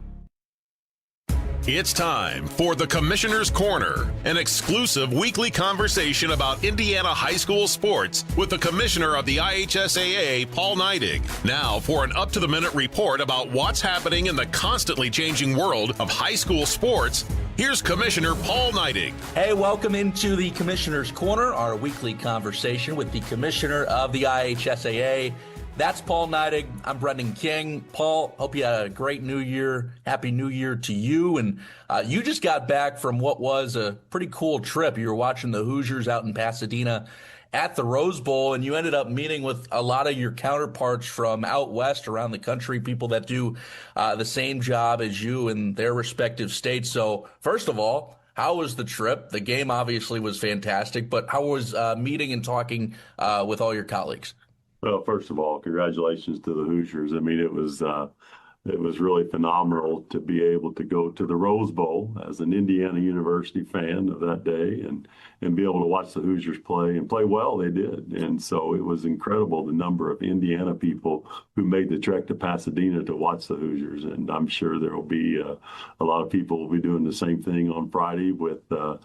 It's time for the Commissioner's Corner, an exclusive weekly conversation about Indiana high school sports with the Commissioner of the IHSAA, Paul Neidig. Now for an up-to-the-minute report about what's happening in the constantly changing world of high school sports, here's Commissioner Paul Neidig. Hey, welcome into the Commissioner's Corner, our weekly conversation with the Commissioner of the IHSAA. That's Paul Neidig. I'm Brendan King. Paul, hope you had a great New Year. Happy New Year to you. And you just got back from what was a pretty cool trip. You were watching the Hoosiers out in Pasadena at the Rose Bowl, and you ended up meeting with a lot of your counterparts from out west around the country, people that do the same job as you in their respective states. So first of all, how was the trip? The game obviously was fantastic, but how was meeting and talking with all your colleagues? Well, first of all, congratulations to the Hoosiers. I mean, it was really phenomenal to be able to go to the Rose Bowl as an Indiana University fan of that day and be able to watch the Hoosiers play and play well. They did. And so it was incredible, the number of Indiana people who made the trek to Pasadena to watch the Hoosiers. And I'm sure there will be a lot of people will be doing the same thing on Friday with the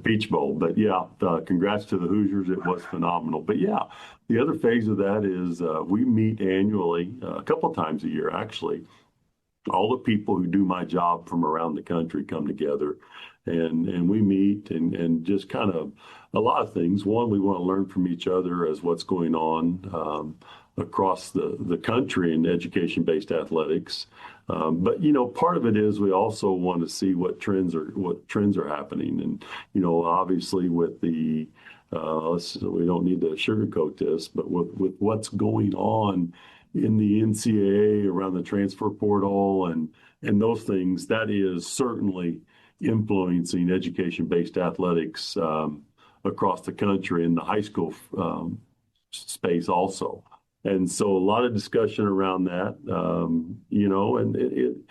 Peach Bowl. But yeah, congrats to the Hoosiers. It was phenomenal. But yeah, the other phase of that is we meet annually, a couple of times a year, actually. All the people who do my job from around the country come together and we meet and just kind of a lot of things. One, we want to learn from each other as what's going on across the country in education-based athletics. But, you know, part of it is we also want to see what trends are happening. And, you know, obviously with the we don't need to sugarcoat this, but with what's going on in the NCAA around the transfer portal and those things, that is certainly influencing education-based athletics across the country in the high school space also. And so a lot of discussion around that, you know, and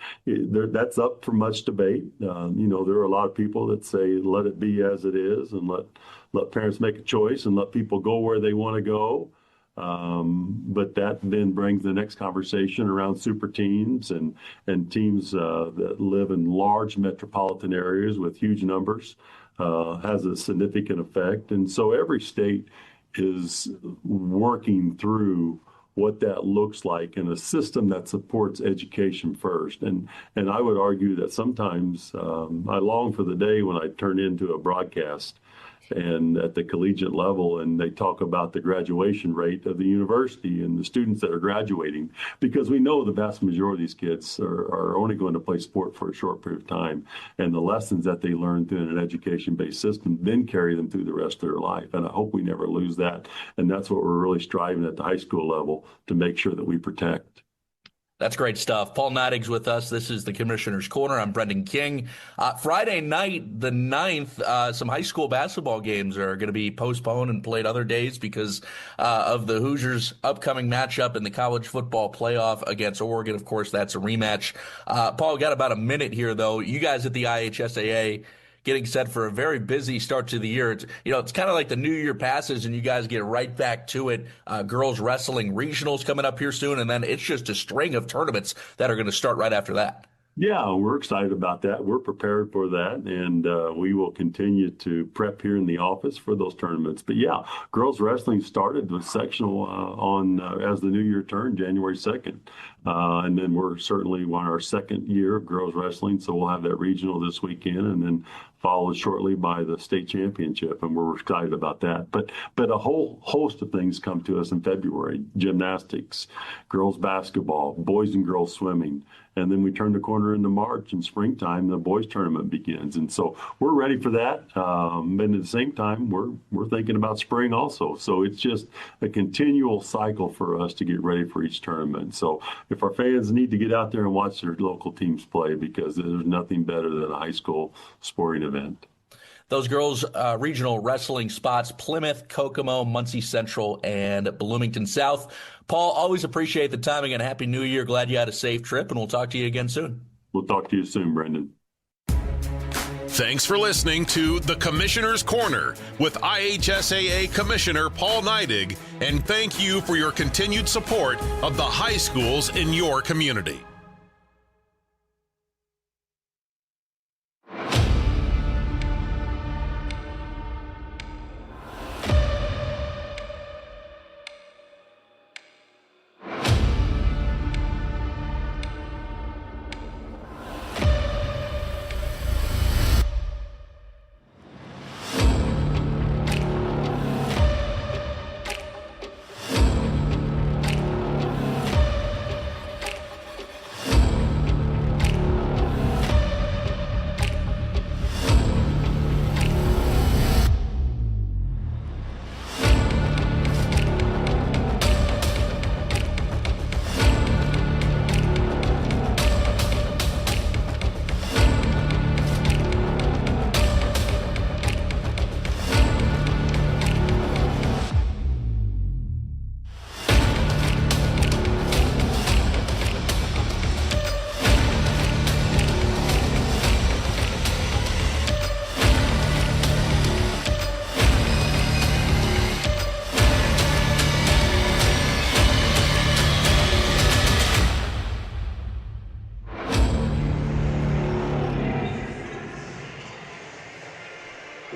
that's up for much debate. You know, there are a lot of people that say, let it be as it is and let parents make a choice and let people go where they want to go. But that then brings the next conversation around super teams and teams that live in large metropolitan areas with huge numbers has a significant effect. And so every state is working through what that looks like in a system that supports education first. And I would argue that sometimes I long for the day when I turn into a broadcast and at the collegiate level, and they talk about the graduation rate of the university and the students that are graduating, because we know the vast majority of these kids are only going to play sport for a short period of time, and the lessons that they learn through an education-based system then carry them through the rest of their life. And I hope we never lose that, and that's what we're really striving at the high school level to make sure that we protect. That's great stuff. Paul Neidig's with us. This is the Commissioner's Corner. I'm Brendan King. Friday night, the 9th, some high school basketball games are going to be postponed and played other days because of the Hoosiers' upcoming matchup in the college football playoff against Oregon. Of course, that's a rematch. Paul, we got about a minute here, though. You guys at the IHSAA getting set for a very busy start to the year. It's kind of like the new year passes and you guys get right back to it. Girls wrestling regionals coming up here soon, and then it's just a string of tournaments that are going to start right after that. Yeah, we're excited about that. We're prepared for that, and we will continue to prep here in the office for those tournaments. But yeah, girls wrestling started with sectional as the new year turned, January 2nd. And then we're certainly on our second year of girls wrestling, so we'll have that regional this weekend, and then followed shortly by the state championship, and we're excited about that. But a whole host of things come to us in February: gymnastics, girls basketball, boys and girls swimming, and then we turn the corner into March and springtime. The boys tournament begins, and so we're ready for that. And at the same time, we're thinking about spring also. So it's just a continual cycle for us to get ready for each tournament. So if our fans need to get out there and watch their local teams play, because there's nothing better than a high school sporting event. Those girls' regional wrestling spots: Plymouth, Kokomo, Muncie Central, and Bloomington South. Paul, always appreciate the timing, and Happy New Year. Glad you had a safe trip, and we'll talk to you again soon. We'll talk to you soon, Brendan. Thanks for listening to The Commissioner's Corner with IHSAA Commissioner Paul Neidig, and thank you for your continued support of the high schools in your community.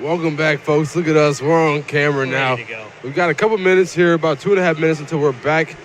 Welcome back, folks. Look at us. We're on camera now. Ready to go. We've got a couple minutes here, about 2.5 minutes until we're back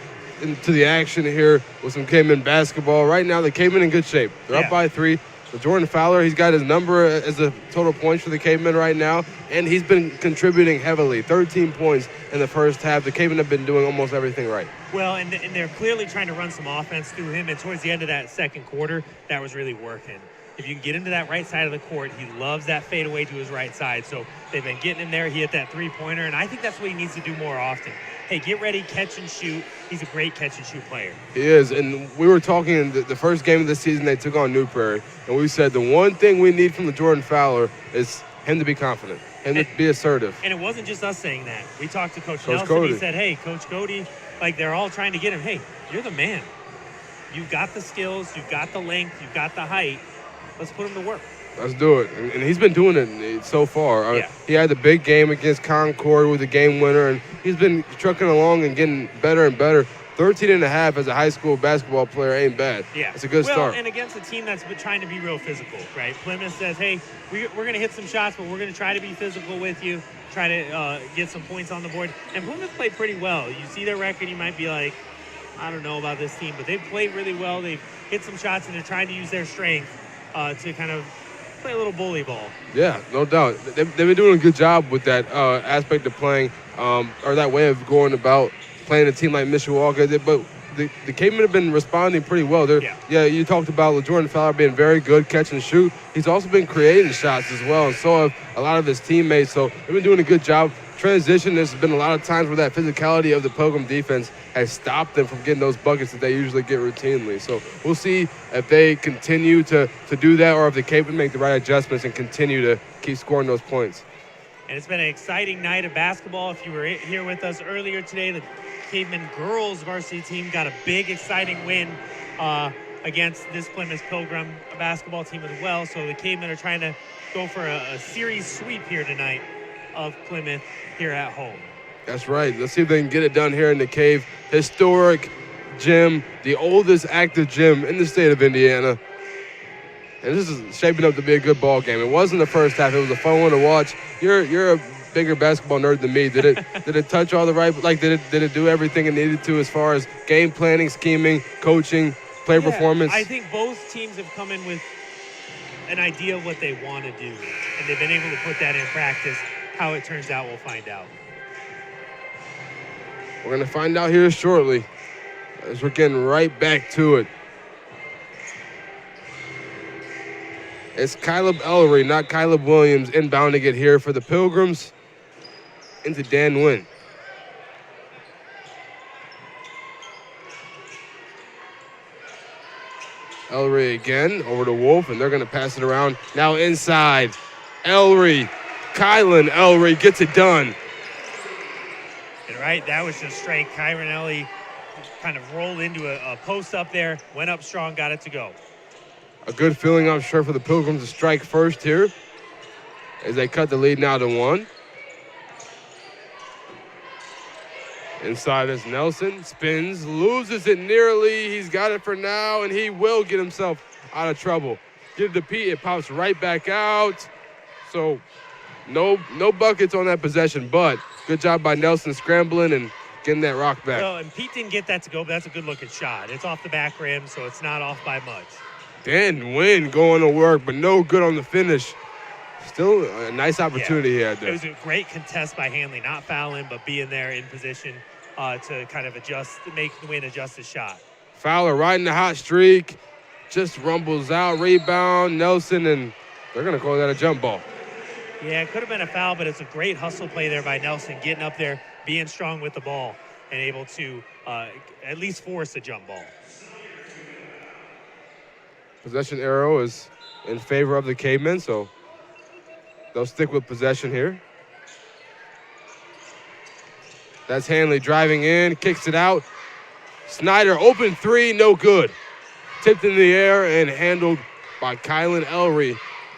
into the action here with some Cavemen basketball. Right now, the Cavemen in good shape. They're up by 3. So Jordan Fowler, he's got his number as the total points for the Cavemen right now, and he's been contributing heavily. 13 points in the first half. The Cavemen have been doing almost everything right. Well, and they're clearly trying to run some offense through him, and towards the end of that second quarter, that was really working. If you can get him to that right side of the court, he loves that fadeaway to his right side. So they've been getting him there. He hit that three-pointer, and I think that's what he needs to do more often. Hey, get ready, catch and shoot. He's a great catch-and-shoot player. He is, and we were talking in the first game of the season, they took on New Prairie, and we said the one thing we need from the Jordan Fowler is him to be confident, him to be assertive. And it wasn't just us saying that. We talked to Coach Nelson. Cody. He said, hey, Coach Cody, like they're all trying to get him. Hey, you're the man. You've got the skills. You've got the length. You've got the height. Let's put him to work. Let's do it. And he's been doing it so far. He had the big game against Concord with the game winner, and he's been trucking along and getting better and better. 13.5 as a high school basketball player ain't bad. Yeah. It's a good start. And against a team that's been trying to be real physical, right? Plymouth says, hey, we're going to hit some shots, but we're going to try to be physical with you, try to get some points on the board. And Plymouth played pretty well. You see their record, you might be like, I don't know about this team, but they've played really well. They've hit some shots, and they're trying to use their strength to kind of play a little bully ball. Yeah, no doubt. They've been doing a good job with that aspect of playing, or that way of going about playing a team like Mishawaka. But the Cavemen have been responding pretty well. You talked about Jordan Fowler being very good catch and shoot. He's also been creating shots as well, and so have a lot of his teammates. So they've been doing a good job. Transition, there's been a lot of times where that physicality of the Pilgrim defense has stopped them from getting those buckets that they usually get routinely. So we'll see if they continue to do that, or if the Cavemen make the right adjustments and continue to keep scoring those points. And it's been an exciting night of basketball. If you were here with us earlier today, the Cavemen girls varsity team got a big, exciting win against this Plymouth Pilgrim basketball team as well. So the Cavemen are trying to go for a series sweep here tonight of Plymouth here at home. That's right. Let's see if they can get it done here in the Cave. Historic gym, the oldest active gym in the state of Indiana. And this is shaping up to be a good ball game. It wasn't the first half. It was a fun one to watch. You're a bigger basketball nerd than me. Did it touch all the right? Like did it do everything it needed to as far as game planning, scheming, coaching, player performance? I think both teams have come in with an idea of what they want to do, and they've been able to put that in practice. How it turns out, we'll find out. We're going to find out here shortly as we're getting right back to it. It's Caleb Ellery, not Caleb Williams, inbounding it here for the Pilgrims into Dan Wynn. Ellery again over to Wolf, and they're going to pass it around. Now inside, Ellery Kylan Ellery gets it done. And right, that was just straight. Kyron Ellie kind of rolled into a post up there, went up strong, got it to go. A good feeling, I'm sure, for the Pilgrims to strike first here as they cut the lead now to 1. Inside is Nelson, spins, loses it nearly. He's got it for now, and he will get himself out of trouble. Get it to Pete, it pops right back out. So no buckets on that possession, but good job by Nelson scrambling and getting that rock back. Well, and Pete didn't get that to go, but that's a good-looking shot. It's off the back rim, so it's not off by much. Dan Wynn going to work, but no good on the finish. Still a nice opportunity he had there. It was a great contest by Hanley, not fouling, but being there in position to kind of adjust, make Wynn adjust his shot. Fowler riding the hot streak, just rumbles out, rebound, Nelson, and they're going to call that a jump ball. Yeah, it could have been a foul, but it's a great hustle play there by Nelson, getting up there, being strong with the ball, and able to at least force a jump ball. Possession arrow is in favor of the Cavemen, so they'll stick with possession here. That's Hanley driving in, kicks it out. Snyder, open three, no good. Tipped in the air and handled by Kylan Ellery,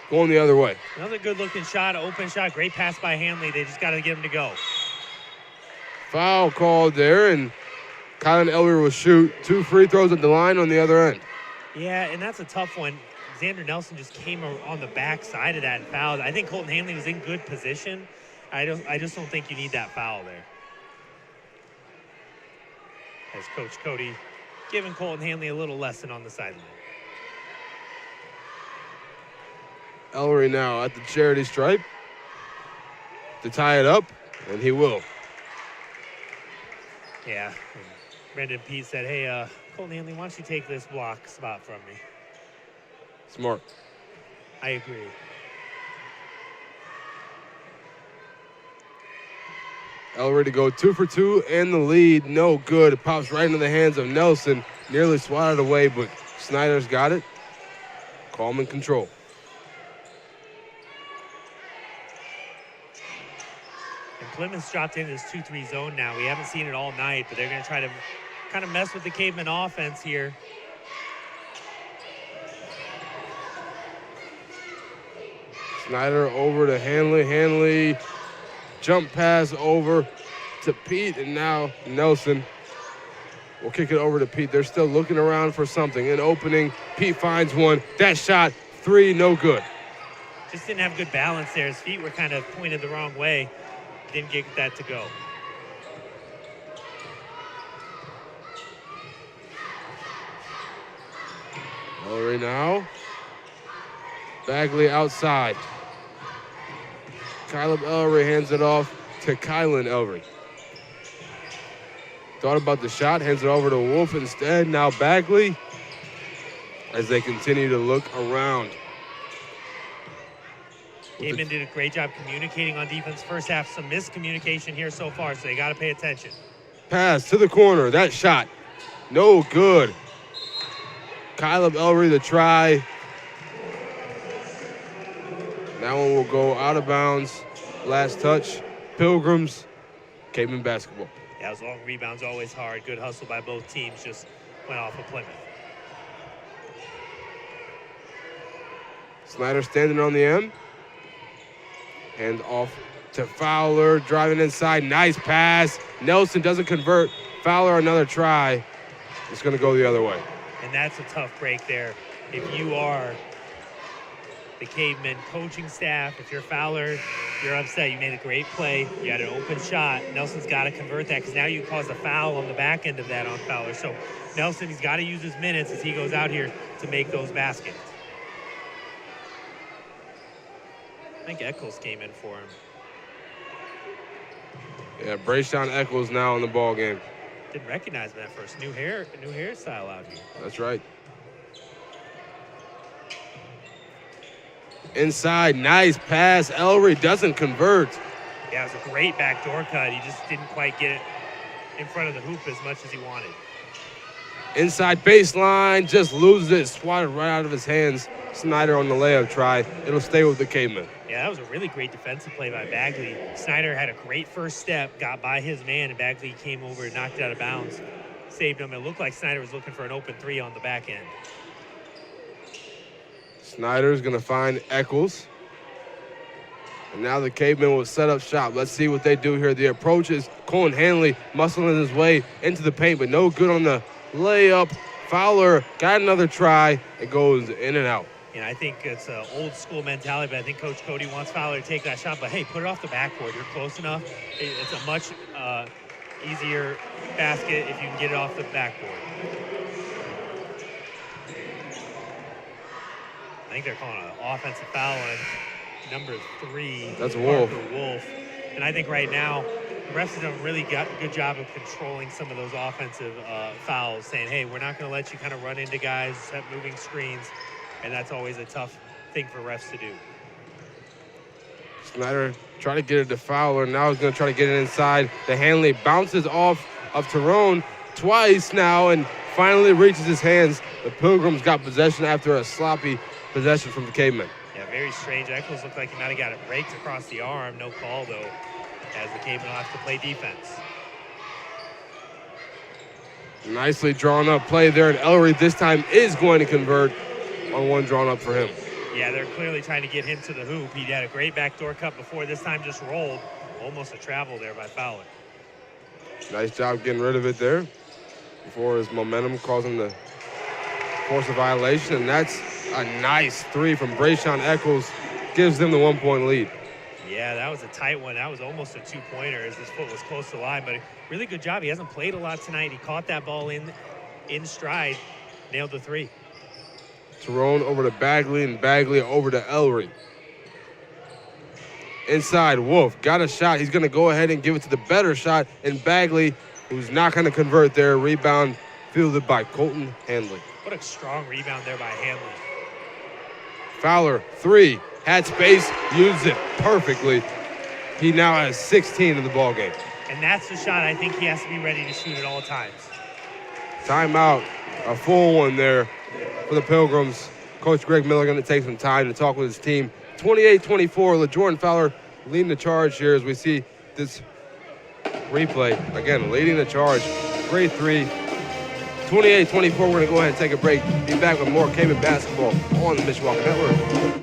going the other way. Another good-looking shot, open shot, great pass by Hanley. They just got to get him to go. Foul called there, and Kylan Ellery will shoot 2 free throws at the line on the other end. Yeah, and that's a tough one. Xander Nelson just came on the back side of that and fouled. I think Colton Hanley was in good position. I just don't think you need that foul there. As Coach Cody giving Colton Hanley a little lesson on the sideline. Ellery now at the charity stripe to tie it up, and he will. Yeah. Brendan Pete said, hey, Colton Hanley, why don't you take this block spot from me? Smart. I agree. Ellery to go 2 for 2 and the lead, no good. It pops right into the hands of Nelson, nearly swatted away, but Snyder's got it. Calm and control. And Plymouth's dropped into this 2-3 zone now. We haven't seen it all night, but they're going to try to kind of mess with the Caveman offense here. Snyder over to Hanley. Hanley jump pass over to Pete, and now Nelson will kick it over to Pete. They're still looking around for something. An opening, Pete finds one. That shot, 3, no good. Just didn't have good balance there. His feet were kind of pointed the wrong way. Didn't get that to go. Ellery now. Bagley outside. Caleb Ellery hands it off to Kylan Ellery. Thought about the shot, hands it over to Wolf instead. Now Bagley as they continue to look around. Caveman did a great job communicating on defense. First half, some miscommunication here so far, so they got to pay attention. Pass to the corner. That shot, no good. Caleb Ellery the try. That one will go out of bounds. Last touch. Pilgrims, Caveman basketball. Yeah, those long rebounds always hard. Good hustle by both teams. Just went off of Plymouth. Snyder standing on the M. Hand off to Fowler, driving inside. Nice pass. Nelson doesn't convert. Fowler another try. It's going to go the other way. And that's a tough break there. If you are the Caveman coaching staff, if you're Fowler, you're upset. You made a great play. You had an open shot. Nelson's got to convert that because now you caused a foul on the back end of that on Fowler. So Nelson, he's got to use his minutes as he goes out here to make those baskets. I think Eccles came in for him. Yeah, Brayshawn Eccles now in the ball game. Didn't recognize him at first. New hairstyle out here. That's right. Inside, nice pass. Ellery doesn't convert. Yeah, it was a great backdoor cut. He just didn't quite get it in front of the hoop as much as he wanted. Inside baseline, just loses it. Swatted right out of his hands. Snyder on the layup try. It'll stay with the Cavemen. Yeah, that was a really great defensive play by Bagley. Snyder had a great first step, got by his man, and Bagley came over and knocked it out of bounds, saved him. It looked like Snyder was looking for an open three on the back end. Snyder's going to find Eccles. And now the Cavemen will set up shop. Let's see what they do here. The approach is Colin Hanley muscling his way into the paint, but no good on the layup. Fowler got another try. It goes in and out. And I think it's an old school mentality, but I think Coach Cody wants Fowler to take that shot. But hey, put it off the backboard. You're close enough. It's a much easier basket if you can get it off the backboard. I think they're calling an offensive foul on number 3. That's Wolf. Wolf. And I think right now, the refs have done a really good job of controlling some of those offensive fouls, saying, hey, we're not going to let you kind of run into guys, set moving screens. And that's always a tough thing for refs to do. Snyder tried to get it to Fowler. Now he's going to try to get it inside. The Hanley bounces off of Tyrone twice now and finally reaches his hands. The Pilgrims got possession after a sloppy possession from the Cavemen. Yeah, very strange. Eccles looked like he might have got it raked across the arm. No call, though, as the Cavemen will have to play defense. Nicely drawn up play there, and Ellery this time is going to convert on one drawn up for him. Yeah, they're clearly trying to get him to the hoop. He had a great backdoor cut before. This time just rolled. Almost a travel there by Fowler. Nice job getting rid of it there before his momentum causing the force a violation. And that's a nice three from Brayshawn Eccles. Gives them the 1-point lead. Yeah, that was a tight one. That was almost a two-pointer as his foot was close to the line. But really good job. He hasn't played a lot tonight. He caught that ball in stride, nailed the three. Tyrone over to Bagley, and Bagley over to Ellery. Inside, Wolf got a shot. He's going to go ahead and give it to the better shot, and Bagley, who's not going to convert there. Rebound fielded by Colton Hanley. What a strong rebound there by Hanley. Fowler, 3, had space, used it perfectly. He now has 16 in the ballgame. And that's the shot I think he has to be ready to shoot at all times. Timeout, a full one there for the Pilgrims. Coach Greg Miller going to take some time to talk with his team. 28-24, LaJordan Fowler leading the charge here as we see this replay. Again, leading the charge. Great three. 28-24, we're going to go ahead and take a break. Be back with more Caveman basketball on the Mishawaka Network.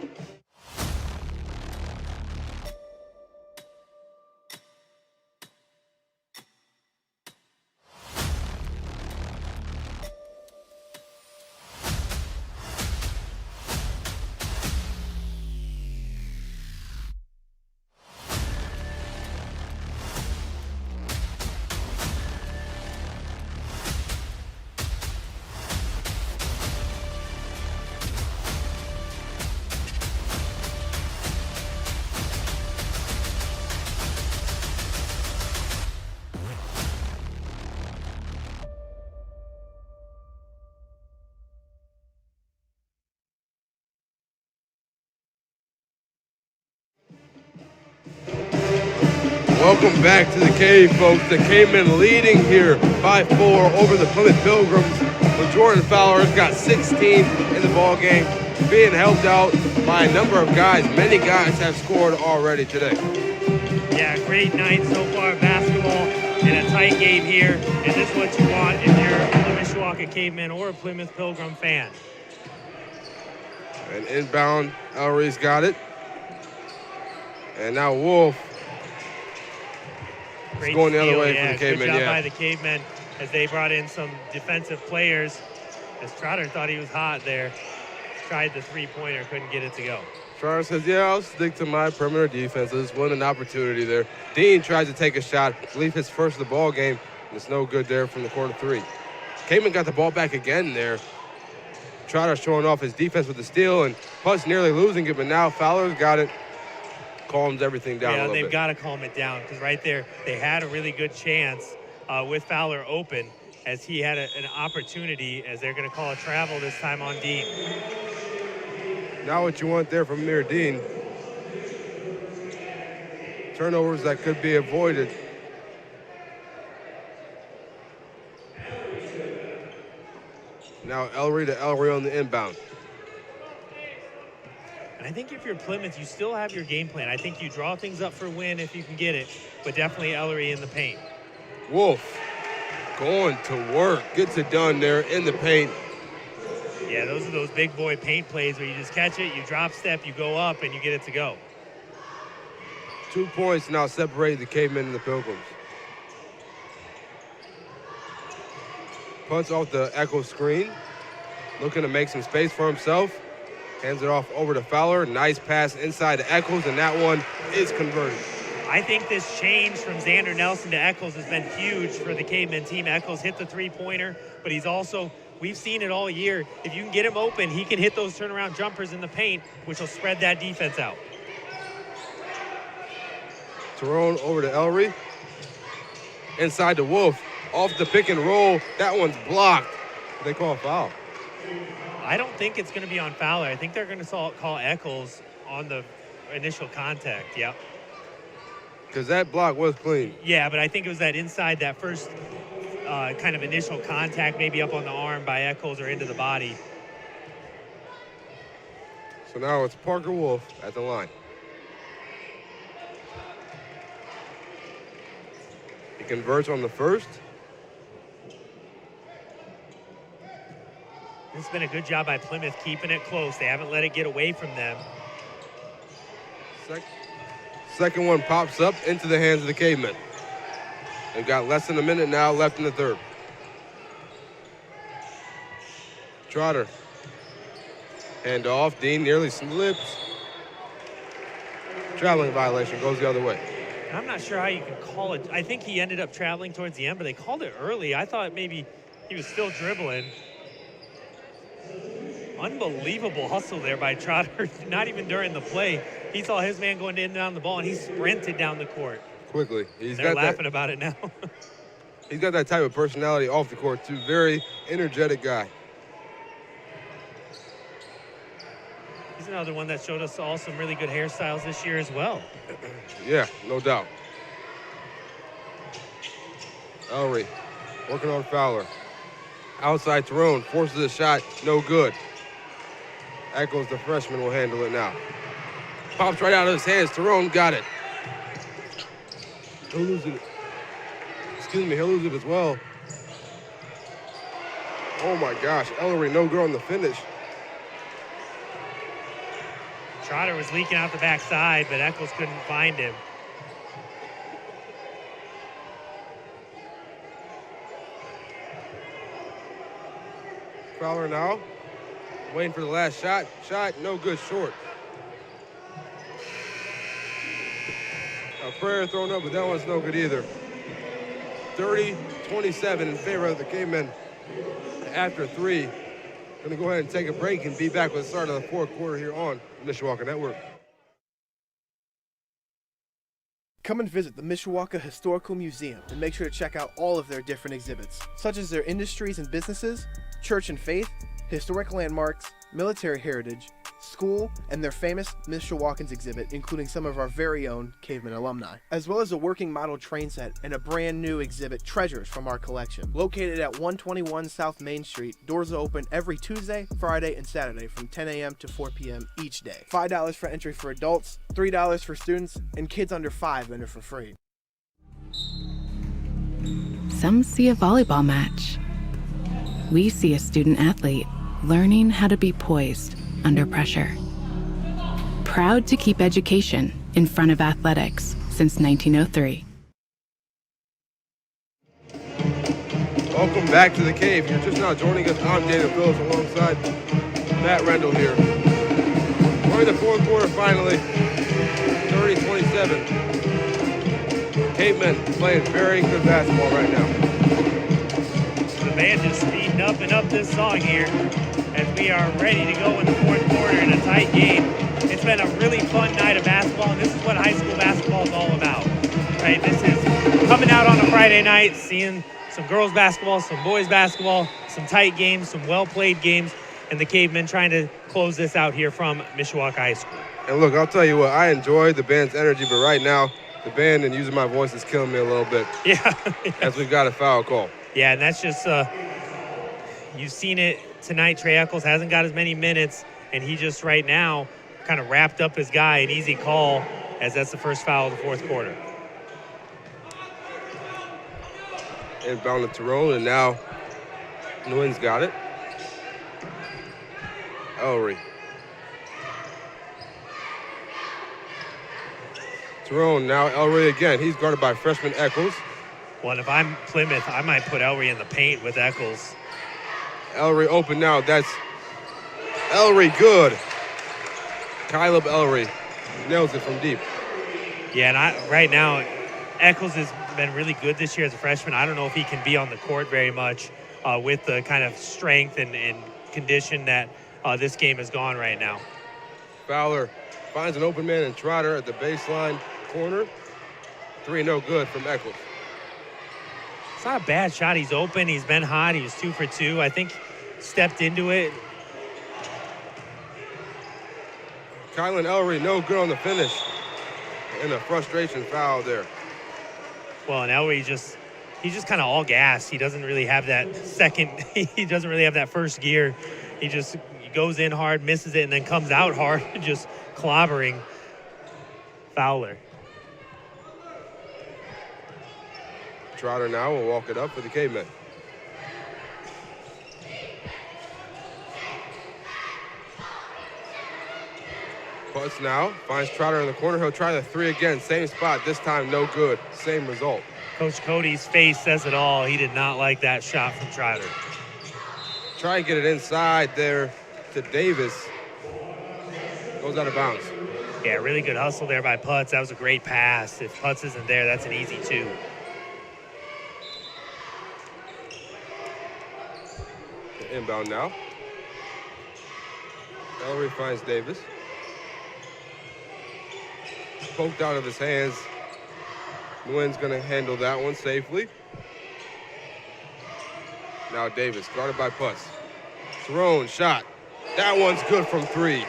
Welcome back to the Cave, folks. The Cavemen leading here by 4 over the Plymouth Pilgrims. LaJordan Fowler has got 16 in the ball game, being helped out by a number of guys. Many guys have scored already today. Yeah, great night so far, basketball, and a tight game here. And this is what you want if you're a Mishawaka Cavemen or a Plymouth Pilgrim fan. And inbound, Ellery's got it. And now Wolf. Great going the other steal, way yeah. for the Cavemen, Good job yeah. by the Cavemen as they brought in some defensive players. As Trotter thought he was hot there. Tried the three-pointer, couldn't get it to go. Trotter says, yeah, I'll stick to my perimeter defenses. Won an opportunity there. Dean tries to take a shot. I believe his first of the ball game. And it's no good there from the corner 3. Cavemen got the ball back again there. Trotter showing off his defense with the steal, and Putz nearly losing it, but now Fowler's got it. Calms everything down a Yeah, little bit. they've got to calm it down because right there they had a really good chance with Fowler open as he had an opportunity as they're going to call a travel this time on Dean. Now what you want there from Amir Dean. Turnovers that could be avoided. Now Ellery to Ellery on the inbound. And I think if you're Plymouth, you still have your game plan. I think you draw things up for a win if you can get it, but definitely Ellery in the paint. Wolf going to work, gets it done there in the paint. Yeah, those are those big boy paint plays where you just catch it, you drop step, you go up, and you get it to go. 2 points now separate the Cavemen and the Pilgrims. Punts off the Echo screen, looking to make some space for himself. Hands it off over to Fowler. Nice pass inside to Eccles, and that one is converted. I think this change from Xander Nelson to Eccles has been huge for the Cavemen team. Eccles hit the three-pointer, but he's also, we've seen it all year. If you can get him open, he can hit those turnaround jumpers in the paint, which will spread that defense out. Tyrone over to Ellery. Inside to Wolf. Off the pick and roll. That one's blocked. They call a foul. I don't think it's going to be on Fowler. I think they're going to call Eccles on the initial contact. Yep. Because that block was clean. Yeah, but I think it was that inside, that first kind of initial contact, maybe up on the arm by Eccles or into the body. So now it's Parker Wolf at the line. He converts on the first. It's been a good job by Plymouth keeping it close. They haven't let it get away from them. Second one pops up into the hands of the Cavemen. They've got less than a minute now left in the third. Trotter. Hand off. Dean nearly slips. Traveling violation goes the other way. I'm not sure how you can call it. I think he ended up traveling towards the end, but they called it early. I thought maybe he was still dribbling. Unbelievable hustle there by Trotter. Not even during the play. He saw his man going in and down the ball, and he sprinted down the court. Quickly. They're laughing about it now. He's got that type of personality off the court, too. Very energetic guy. He's another one that showed us all some really good hairstyles this year as well. Yeah, no doubt. Ellery working on Fowler. Outside Tyrone forces a shot, no good. Eccles, the freshman, will handle it now. Pops right out of his hands. Tyrone got it. He'll lose it. Excuse me, he'll lose it as well. Oh my gosh, Ellery no good on the finish. Trotter was leaking out the backside, but Eccles couldn't find him. Fowler now, waiting for the last shot. Shot, no good, short. A prayer thrown up, but that one's no good either. 30-27 in favor of the Cavemen after three. Gonna go ahead and take a break and be back with the start of the fourth quarter here on Mishawaka Network. Come and visit the Mishawaka Historical Museum and make sure to check out all of their different exhibits, such as their industries and businesses, church and faith, historic landmarks, military heritage, school, and their famous Mishawakans exhibit, including some of our very own Caveman alumni, as well as a working model train set and a brand new exhibit, Treasures from our collection. Located at 121 South Main Street, doors are open every Tuesday, Friday, and Saturday from 10 a.m. to 4 p.m. each day. $5 for entry for adults, $3 for students, and kids under 5 enter for free. Some see a volleyball match. We see a student athlete learning how to be poised under pressure. Proud to keep education in front of athletics since 1903. Welcome back to the Cave. You're just now joining us. I'm Dana Phillips alongside Matt Rendell here. We're in the fourth quarter finally. 30-27. Cavemen playing very good basketball right now. The band is speeding up and up this song here as we are ready to go in the fourth quarter in a tight game. It's been a really fun night of basketball, and this is what high school basketball is all about, right? This is coming out on a Friday night, seeing some girls basketball, some boys basketball, some tight games, some well-played games, and the Cavemen trying to close this out here from Mishawaka High School. And look, I'll tell you what, I enjoy the band's energy, but right now, the band and using my voice is killing me a little bit. Yeah. As we've got a foul call. Yeah, and that's just, you've seen it tonight. Trey Eccles hasn't got as many minutes, and he just right now kind of wrapped up his guy. An easy call, as that's the first foul of the fourth quarter. Inbound to Tyrone, and now Nguyen's got it. Ellery. Tyrone, now Ellery again. He's guarded by freshman Eccles. Well, and if I'm Plymouth, I might put Ellery in the paint with Eccles. Ellery open now. That's Ellery good. Caleb Ellery nails it from deep. Yeah, and right now, Eccles has been really good this year as a freshman. I don't know if he can be on the court very much with the kind of strength and condition that this game has gone right now. Fowler finds an open man in Trotter at the baseline corner. 3 no good from Eccles. It's not a bad shot. He's open. He's been hot. He was 2 for 2. I think stepped into it. Kylan Ellery no good on the finish. And a frustration foul there. Well, and Ellery he's just kind of all gas. He doesn't really have that he doesn't really have that first gear. He goes in hard, misses it, and then comes out hard, just clobbering Fowler. Trotter now will walk it up for the Cavemen. Putts now, finds Trotter in the corner. He'll try the 3 again. Same spot, this time no good. Same result. Coach Cody's face says it all. He did not like that shot from Trotter. Try and get it inside there to Davis. Goes out of bounds. Yeah, really good hustle there by Putz. That was a great pass. If Putz isn't there, that's an easy 2. Inbound now. Ellery finds Davis. Poked out of his hands. Nguyen's going to handle that one safely. Now Davis, guarded by Putz. Tyrone, shot. That one's good from 3.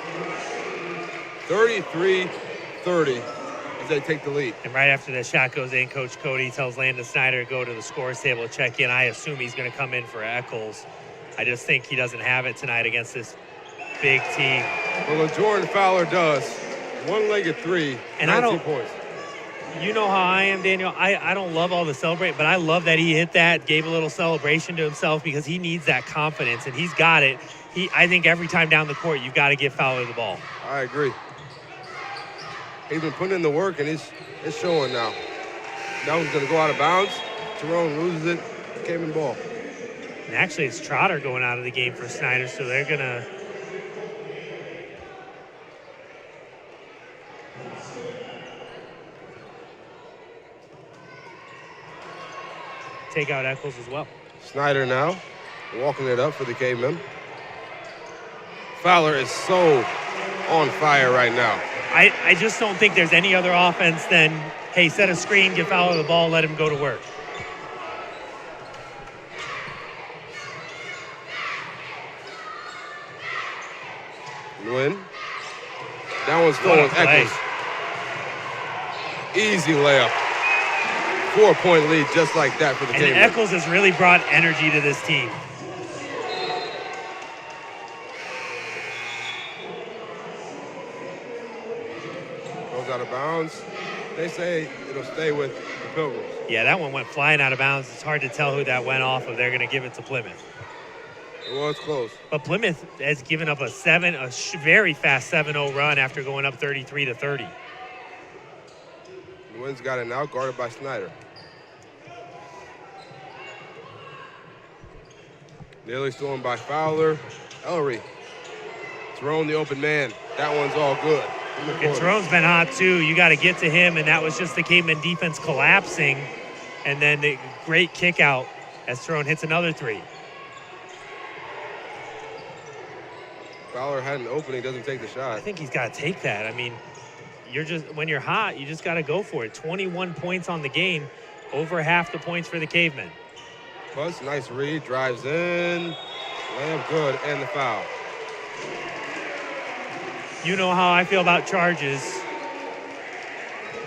33-30 as they take the lead. And right after the shot goes in, Coach Cody tells Landon Snyder to go to the scores table to check in. I assume he's going to come in for Eccles. I just think he doesn't have it tonight against this big team. Well, Jordan Fowler does. One-legged 3, and 19 points. You know how I am, Daniel. I don't love all the celebrate, but I love that he hit that, gave a little celebration to himself because he needs that confidence, and he's got it. I think every time down the court, you've got to give Fowler the ball. I agree. He's been putting in the work, and it's showing now. That one's going to go out of bounds. Tyrone loses it. Came in ball. And actually, it's Trotter going out of the game for Snyder, so they're going to take out Eccles as well. Snyder now walking it up for the Cavemen. Fowler is so on fire right now. I just don't think there's any other offense than, hey, set a screen, give Fowler the ball, let him go to work. Nguyen. That one's going with Eccles. Easy layup. 4-point lead just like that for the Cavemen. And Eccles has really brought energy to this team. Goes out of bounds. They say it'll stay with the Pilgrims. Yeah, that one went flying out of bounds. It's hard to tell who that went off of. They're going to give it to Plymouth. It was close. But Plymouth has given up a very fast 7-0 run after going up 33-30. Nguyen's got it now, guarded by Snyder. Nearly stolen by Fowler. Ellery. Tyrone, the open man. That one's all good. And Tyrone's been hot too. You got to get to him, and that was just the Caveman defense collapsing. And then the great kick out as Tyrone hits another 3. Fowler had an opening, doesn't take the shot. I think he's got to take that. I mean, when you're hot, you just got to go for it. 21 points on the game, over half the points for the Cavemen. Plus, nice read, drives in, layup good, and the foul. You know how I feel about charges.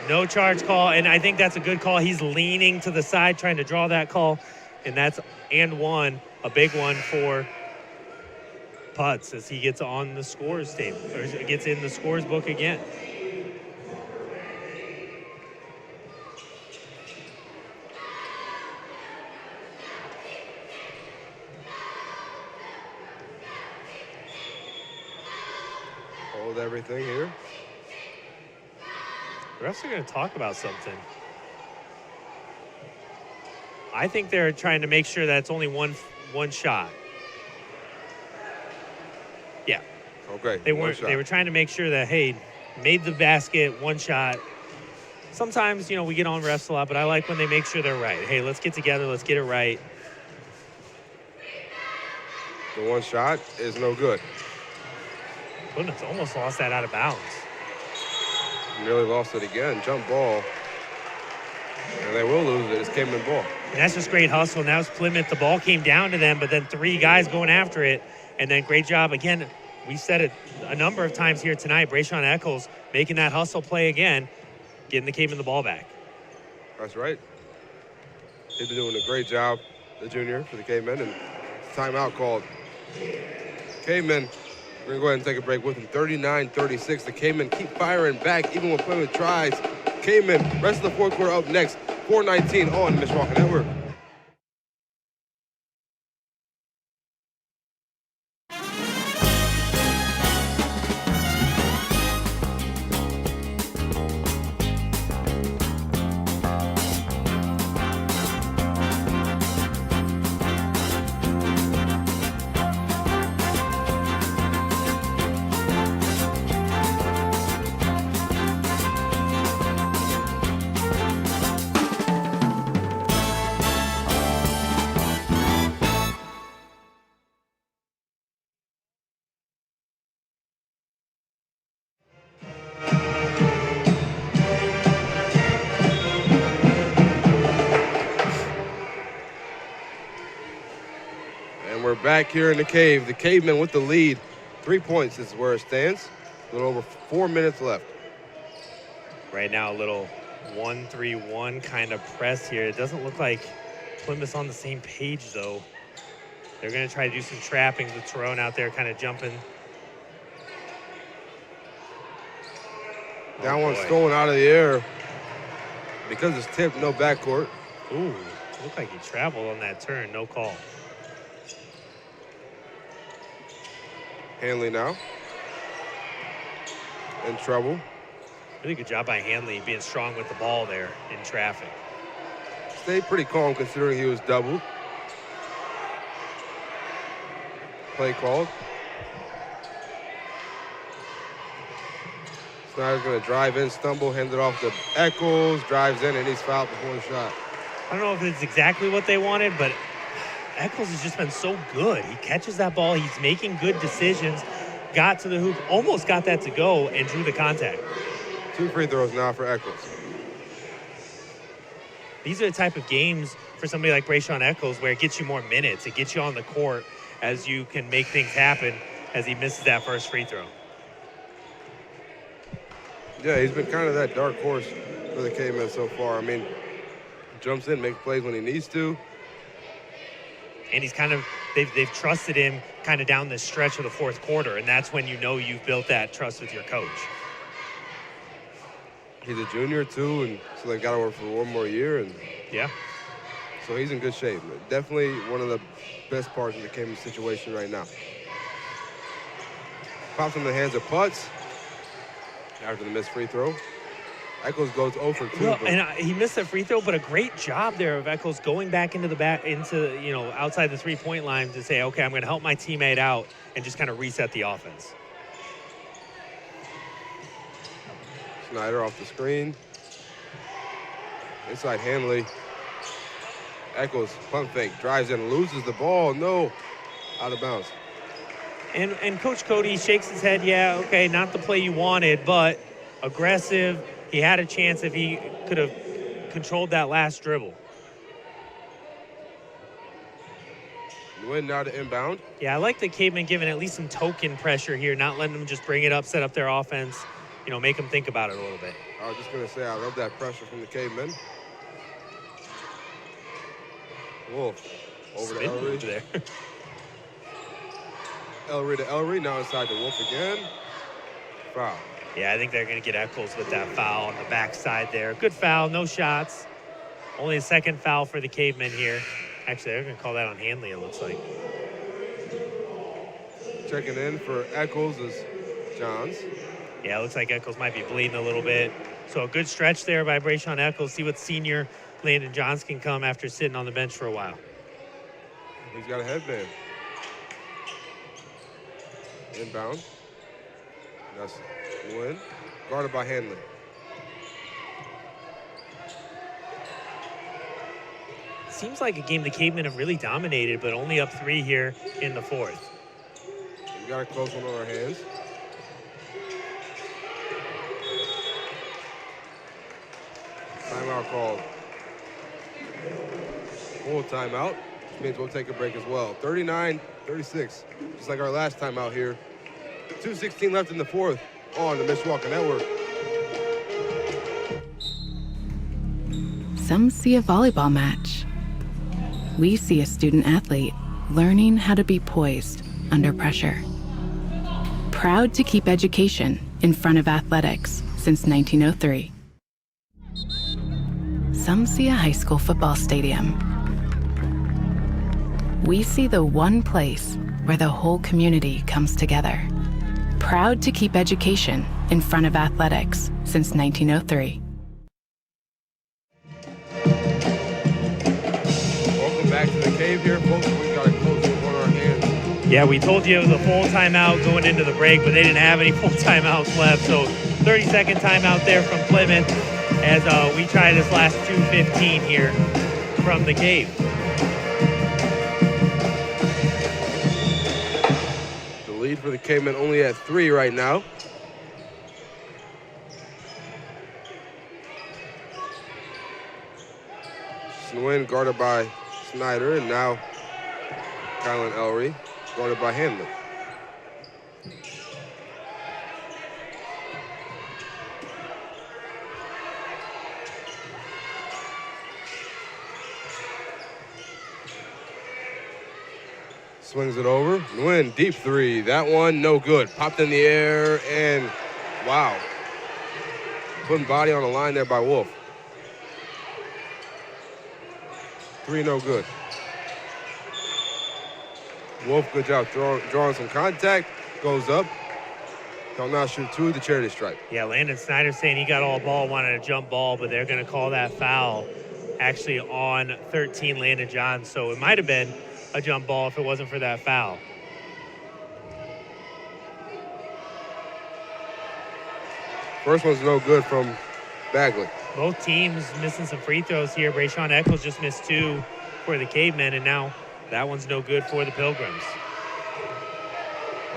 No charge call, and I think that's a good call. He's leaning to the side, trying to draw that call, and that's and one, a big one for putts as he gets on the scores table, or gets in the scores book again. Hold everything here. The refs are going to talk about something. I think they're trying to make sure that it's only one shot. Yeah. Okay. They were trying to make sure that, hey, made the basket, one shot. Sometimes, we get on refs a lot, but I like when they make sure they're right. Hey, let's get together, let's get it right. The one shot is no good. Plymouth almost lost that out of bounds. Nearly lost it again. Jump ball. And they will lose it. It's Caveman ball. And that's just great hustle. Now it's Plymouth. The ball came down to them, but then 3 guys going after it. And then great job. Again, we said it a number of times here tonight. Brayshawn Eccles making that hustle play again, getting the Caveman the ball back. That's right. He's been doing a great job, the junior, for the Cavemen. And timeout called. Cavemen, we're going to go ahead and take a break with them. 39-36. The Cavemen keep firing back even when Plymouth tries. Cavemen, rest of the fourth quarter up next. 4:19 on Mishawaka Network. We're back here in the cave. The Cavemen with the lead. 3 points is where it stands. A little over 4 minutes left. Right now, a little 1-3-1 kind of press here. It doesn't look like Plymouth's on the same page, though. They're going to try to do some trappings with Tyrone out there kind of jumping. That one's stolen out of the air. Because it's tipped, no backcourt. Ooh, looked like he traveled on that turn. No call. Hanley now in trouble. Really good job by Hanley being strong with the ball there in traffic. Stayed pretty calm considering he was doubled. Play called. Snyder's going to drive in, stumble, hand it off to Eccles, drives in, and he's fouled before the shot. I don't know if it's exactly what they wanted, but Eccles has just been so good. He catches that ball. He's making good decisions. Got to the hoop, almost got that to go, and drew the contact. 2 free throws now for Eccles. These are the type of games for somebody like Brayshawn Eccles where it gets you more minutes. It gets you on the court as you can make things happen as he misses that first free throw. Yeah, he's been kind of that dark horse for the Cavemen so far. I mean, jumps in, makes plays when he needs to. And he's kind of, they've trusted him kind of down this stretch of the fourth quarter, and that's when you know you've built that trust with your coach. He's a junior too, and so they've got to work for 1 more year. And yeah. So he's in good shape. Definitely one of the best parts of the Caveman situation right now. Pops in the hands of Putz after the missed free throw. Eccles goes 0 for 2. Well, and he missed a free throw, but a great job there of Eccles going back into outside the 3-point line to say, okay, I'm going to help my teammate out and just kind of reset the offense. Snyder off the screen. Inside Hanley. Eccles pump fake, drives in, loses the ball. No, out of bounds. And Coach Cody shakes his head. Yeah, okay, not the play you wanted, but aggressive. He had a chance if he could have controlled that last dribble. Win now to inbound. Yeah, I like the Cavemen giving at least some token pressure here, not letting them just bring it up, set up their offense, make them think about it a little bit. I was just going to say, I love that pressure from the Cavemen. Wolf over Spin to move Ellery. there. Ellery to Ellery. Now inside to Wolf again. Foul. Yeah, I think they're going to get Eccles with that foul on the backside there. Good foul, no shots. Only a second foul for the Cavemen here. Actually, they're going to call that on Hanley, it looks like. Checking in for Eccles is Johns. Yeah, it looks like Eccles might be bleeding a little bit. So a good stretch there by Brayshawn Eccles. See what senior Landon Johns can come after sitting on the bench for a while. He's got a headband. Inbound. That's Nguyen. Guarded by Hanley. Seems like a game the Cavemen have really dominated, but only up 3 here in the fourth. We got a close one on our hands. Timeout called. Full timeout, which means we'll take a break as well. 39-36, just like our last timeout here. 2:16 left in the fourth on the Mishawaka Network. Some see a volleyball match. We see a student athlete learning how to be poised under pressure. Proud to keep education in front of athletics since 1903. Some see a high school football stadium. We see the one place where the whole community comes together. Proud to keep education in front of athletics since 1903. Welcome back to the cave here, folks. We got a close one on our hands. Yeah, we told you it was a full timeout going into the break, but they didn't have any full timeouts left. So 30-second timeout there from Plymouth as we try this last 2:15 here from the cave. The lead for the Cavemen only at 3 right now. Nguyen guarded by Snyder, and now Kylan Ellery guarded by Hanley. Swings it over. Nguyen, deep 3. That one, no good. Popped in the air, and wow. Putting body on the line there by Wolf. 3, no good. Wolf, good job drawing some contact. Goes up. He'll now shoot 2 at the charity stripe. Yeah, Landon Snyder saying he got all ball, wanted a jump ball, but they're going to call that foul actually on 13 Landon Johns. So it might have been a jump ball if it wasn't for that foul. First one's no good from Bagley. Both teams missing some free throws here. Brayshawn Eccles just missed 2 for the Cavemen, and now that one's no good for the Pilgrims.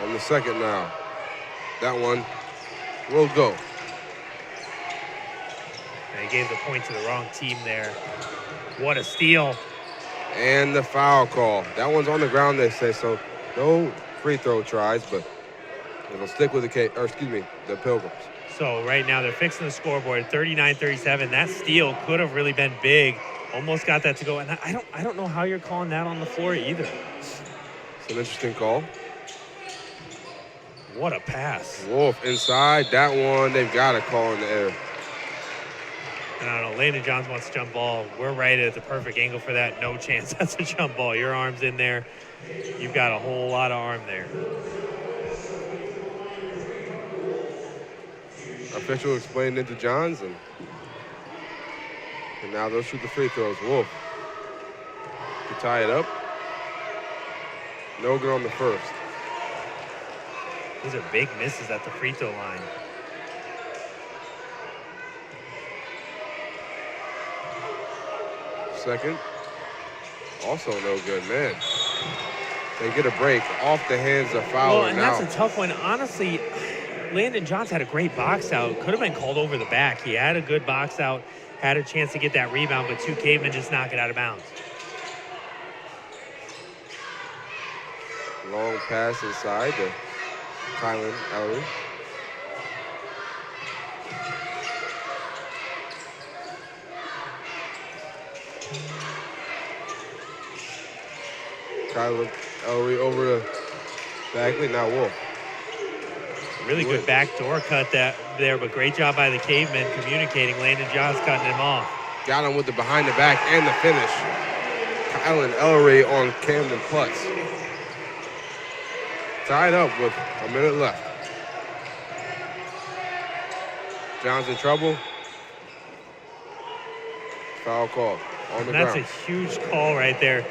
On the second now. That one will go. And he gave the point to the wrong team there. What a steal. And the foul call. That one's on the ground, they say, so no free throw tries, but it'll stick with the Pilgrims. So right now they're fixing the scoreboard, 39-37. That steal could have really been big. Almost got that to go. And I don't know how you're calling that on the floor either. It's an interesting call. What a pass. Wolf inside. That one, they've got a call in the air. And I don't know, Landon Johns wants a jump ball. We're right at the perfect angle for that. No chance that's a jump ball. Your arm's in there. You've got a whole lot of arm there. Official explained it to Johns, and now they'll shoot the free throws. Wolf to tie it up. No good on the first. These are big misses at the free throw line. Second, also no good, man. They get a break off the hands of Fowler. Well, and now. that's a tough one. Honestly, Landon Johns had a great box out. Could have been called over the back. He had a good box out, had a chance to get that rebound, but 2 Cavemen just knock it out of bounds. Long pass inside to Kylan Ellery. Kylan Ellery over to Bagley, now Wolf. Really good backdoor cut there, but great job by the Cavemen communicating. Landon Johns cutting him off. Got him with the behind the back and the finish. Kylan Ellery on Camden Putz. Tied up with a minute left. Johns in trouble. Foul call on the ground. That's a huge call right there.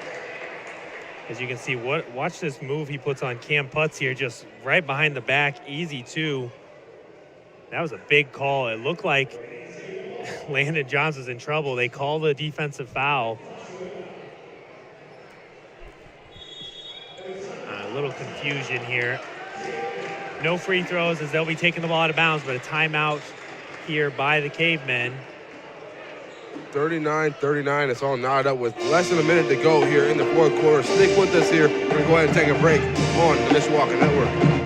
As you can see, watch this move he puts on Cam Putz here, just right behind the back, easy too. That was a big call. It looked like Landon Johns was in trouble. They call the defensive foul. A little confusion here. No free throws as they'll be taking the ball out of bounds, but a timeout here by the Cavemen. 39-39. It's all knotted up with less than a minute to go here in the fourth quarter. Stick with us here. We're going to go ahead and take a break on the Mishawaka Network.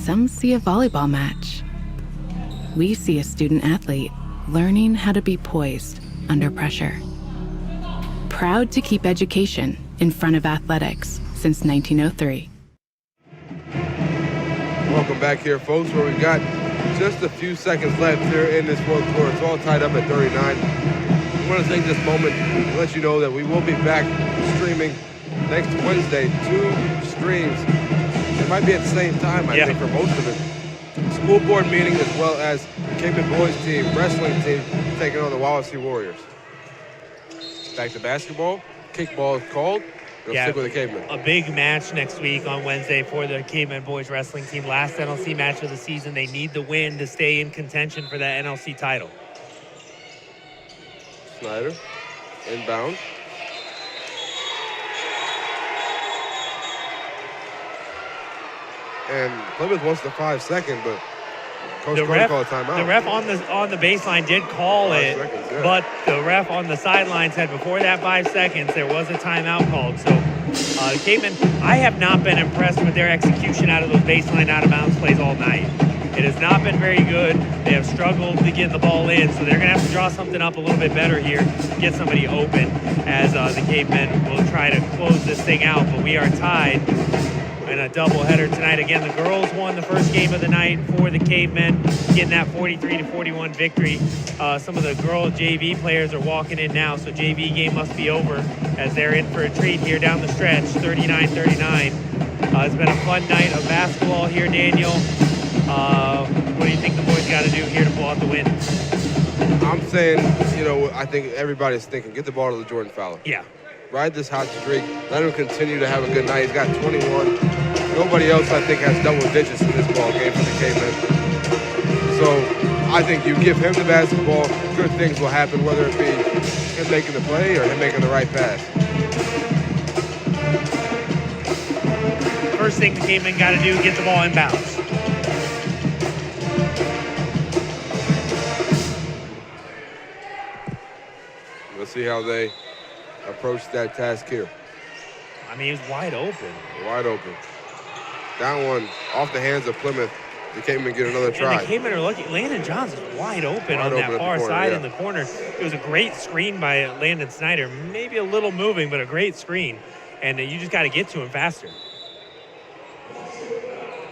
Some see a volleyball match. We see a student athlete learning how to be poised under pressure. Proud to keep education in front of athletics since 1903. Welcome back here, folks, where we've got just a few seconds left here in this fourth quarter. It's all tied up at 39. I want to take this moment to let you know that we will be back streaming next Wednesday, 2 streams. It might be at the same time, I think, for most of it. School board meeting as well as the Caveman boys team, wrestling team, taking on the Wawasee Warriors. Back to basketball. Kickball is called. They'll stick with the Cavemen. A big match next week on Wednesday for the Caveman boys wrestling team. Last NLC match of the season. They need the win to stay in contention for that NLC title. Snyder, inbound. And Plymouth wants the 5-second, but Coach Cody called a timeout. The ref on the baseline did call it, but the ref on the sideline said before that 5 seconds there was a timeout called. So the Cavemen, I have not been impressed with their execution out of those baseline out of bounds plays all night. It has not been very good. They have struggled to get the ball in, so they're going to have to draw something up a little bit better here, get somebody open as the Cavemen will try to close this thing out. But we are tied in a doubleheader tonight. Again, the girls won the first game of the night for the Cavemen, getting that 43-41 victory. Some of the girl JV players are walking in now, so JV game must be over as they're in for a treat here down the stretch, 39-39. It's been a fun night of basketball here, Daniel. What do you think the boys got to do here to pull out the win? I'm saying, I think everybody's thinking, get the ball to the Jordan Fowler. Yeah. Ride this hot streak. Let him continue to have a good night. He's got 21. Nobody else, I think, has double digits in this ball game for the Cavemen. So I think you give him the basketball, good things will happen, whether it be him making the play or him making the right pass. First thing the Cavemen got to do, get the ball in bounds. We'll see how they approach that task here. I mean, he was wide open. Wide open. That one off the hands of Plymouth. The Cavemen get another try. And the Cavemen are lucky. Landon Johns is wide open on that far side in the corner. It was a great screen by Landon Snyder. Maybe a little moving, but a great screen. And you just got to get to him faster.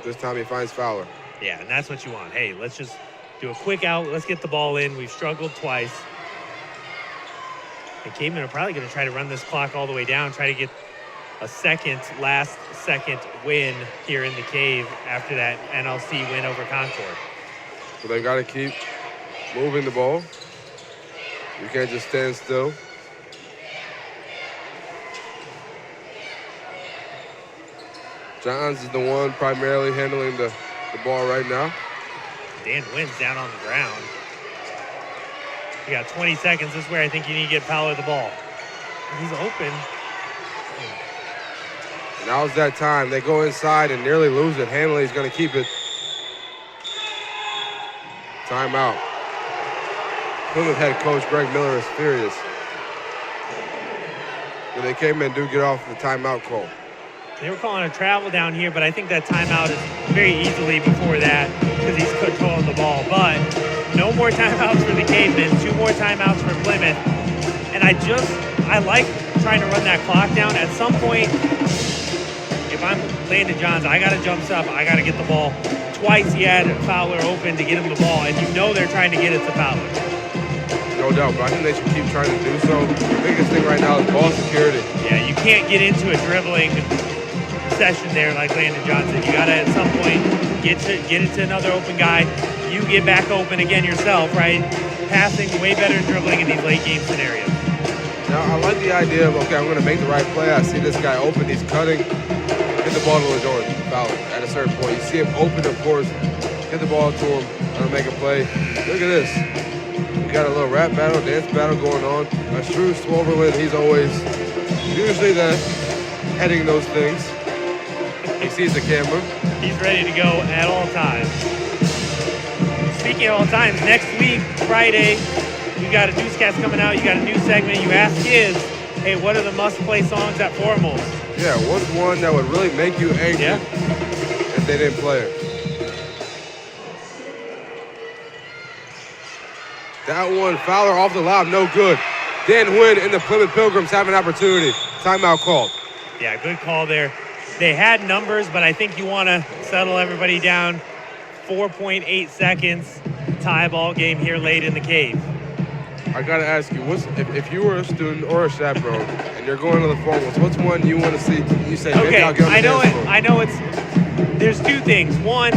This time he finds Fowler. Yeah, and that's what you want. Hey, let's just do a quick out. Let's get the ball in. We've struggled twice. The Cavemen are probably going to try to run this clock all the way down, try to get a last second win here in the Cave after that NLC win over Concord. So they've got to keep moving the ball. You can't just stand still. Johns is the one primarily handling the ball right now. Dan Wynn's down on the ground. You got 20 seconds. This is where I think you need to get Fowler the ball. He's open. And now's that time. They go inside and nearly lose it. Hanley's going to keep it. Timeout. Plymouth head coach Greg Miller is furious. But they came in and do get off the timeout call. They were calling a travel down here, but I think that timeout is very easily before that because he's controlling the ball. But no more timeouts for the Cavemen, 2 more timeouts for Plymouth. And I like trying to run that clock down. At some point, if I'm Landon Johns, I got to jump up. I got to get the ball. Twice he had Fowler open to get him the ball, and you know they're trying to get it to Fowler. No doubt, but I think they should keep trying to do so. The biggest thing right now is ball security. Yeah, you can't get into a dribbling session there like Landon Johnson. You got to, at some point, get it to another open guy. You get back open again yourself, right? Passing way better than dribbling in these late game scenarios. Now, I like the idea of, okay, I'm going to make the right play. I see this guy open, he's cutting. Get the ball to LeJohn Fowler at a certain point. You see him open, of course. Get the ball to him. Let him make a play. Look at this. We got a little rap battle, dance battle going on. Struce Swoverland, he's always usually heading those things. He sees the camera. He's ready to go at all times. Speaking of all times, next week, Friday, you got a newscast coming out. You got a new segment. You ask kids, hey, what are the must-play songs at formals? Yeah, what's one that would really make you angry if they didn't play it? That one, Fowler off the lob, no good. Dan Huynh and the Plymouth Pilgrims have an opportunity. Timeout called. Yeah, good call there. They had numbers, but I think you want to settle everybody down. 4.8 seconds, tie ball game here late in the cave. I got to ask you, if you were a student or a chaperone and you're going to the formals, what's one you want to see? You say, maybe okay, I'll get on the dance floor. I know there's 2 things. One,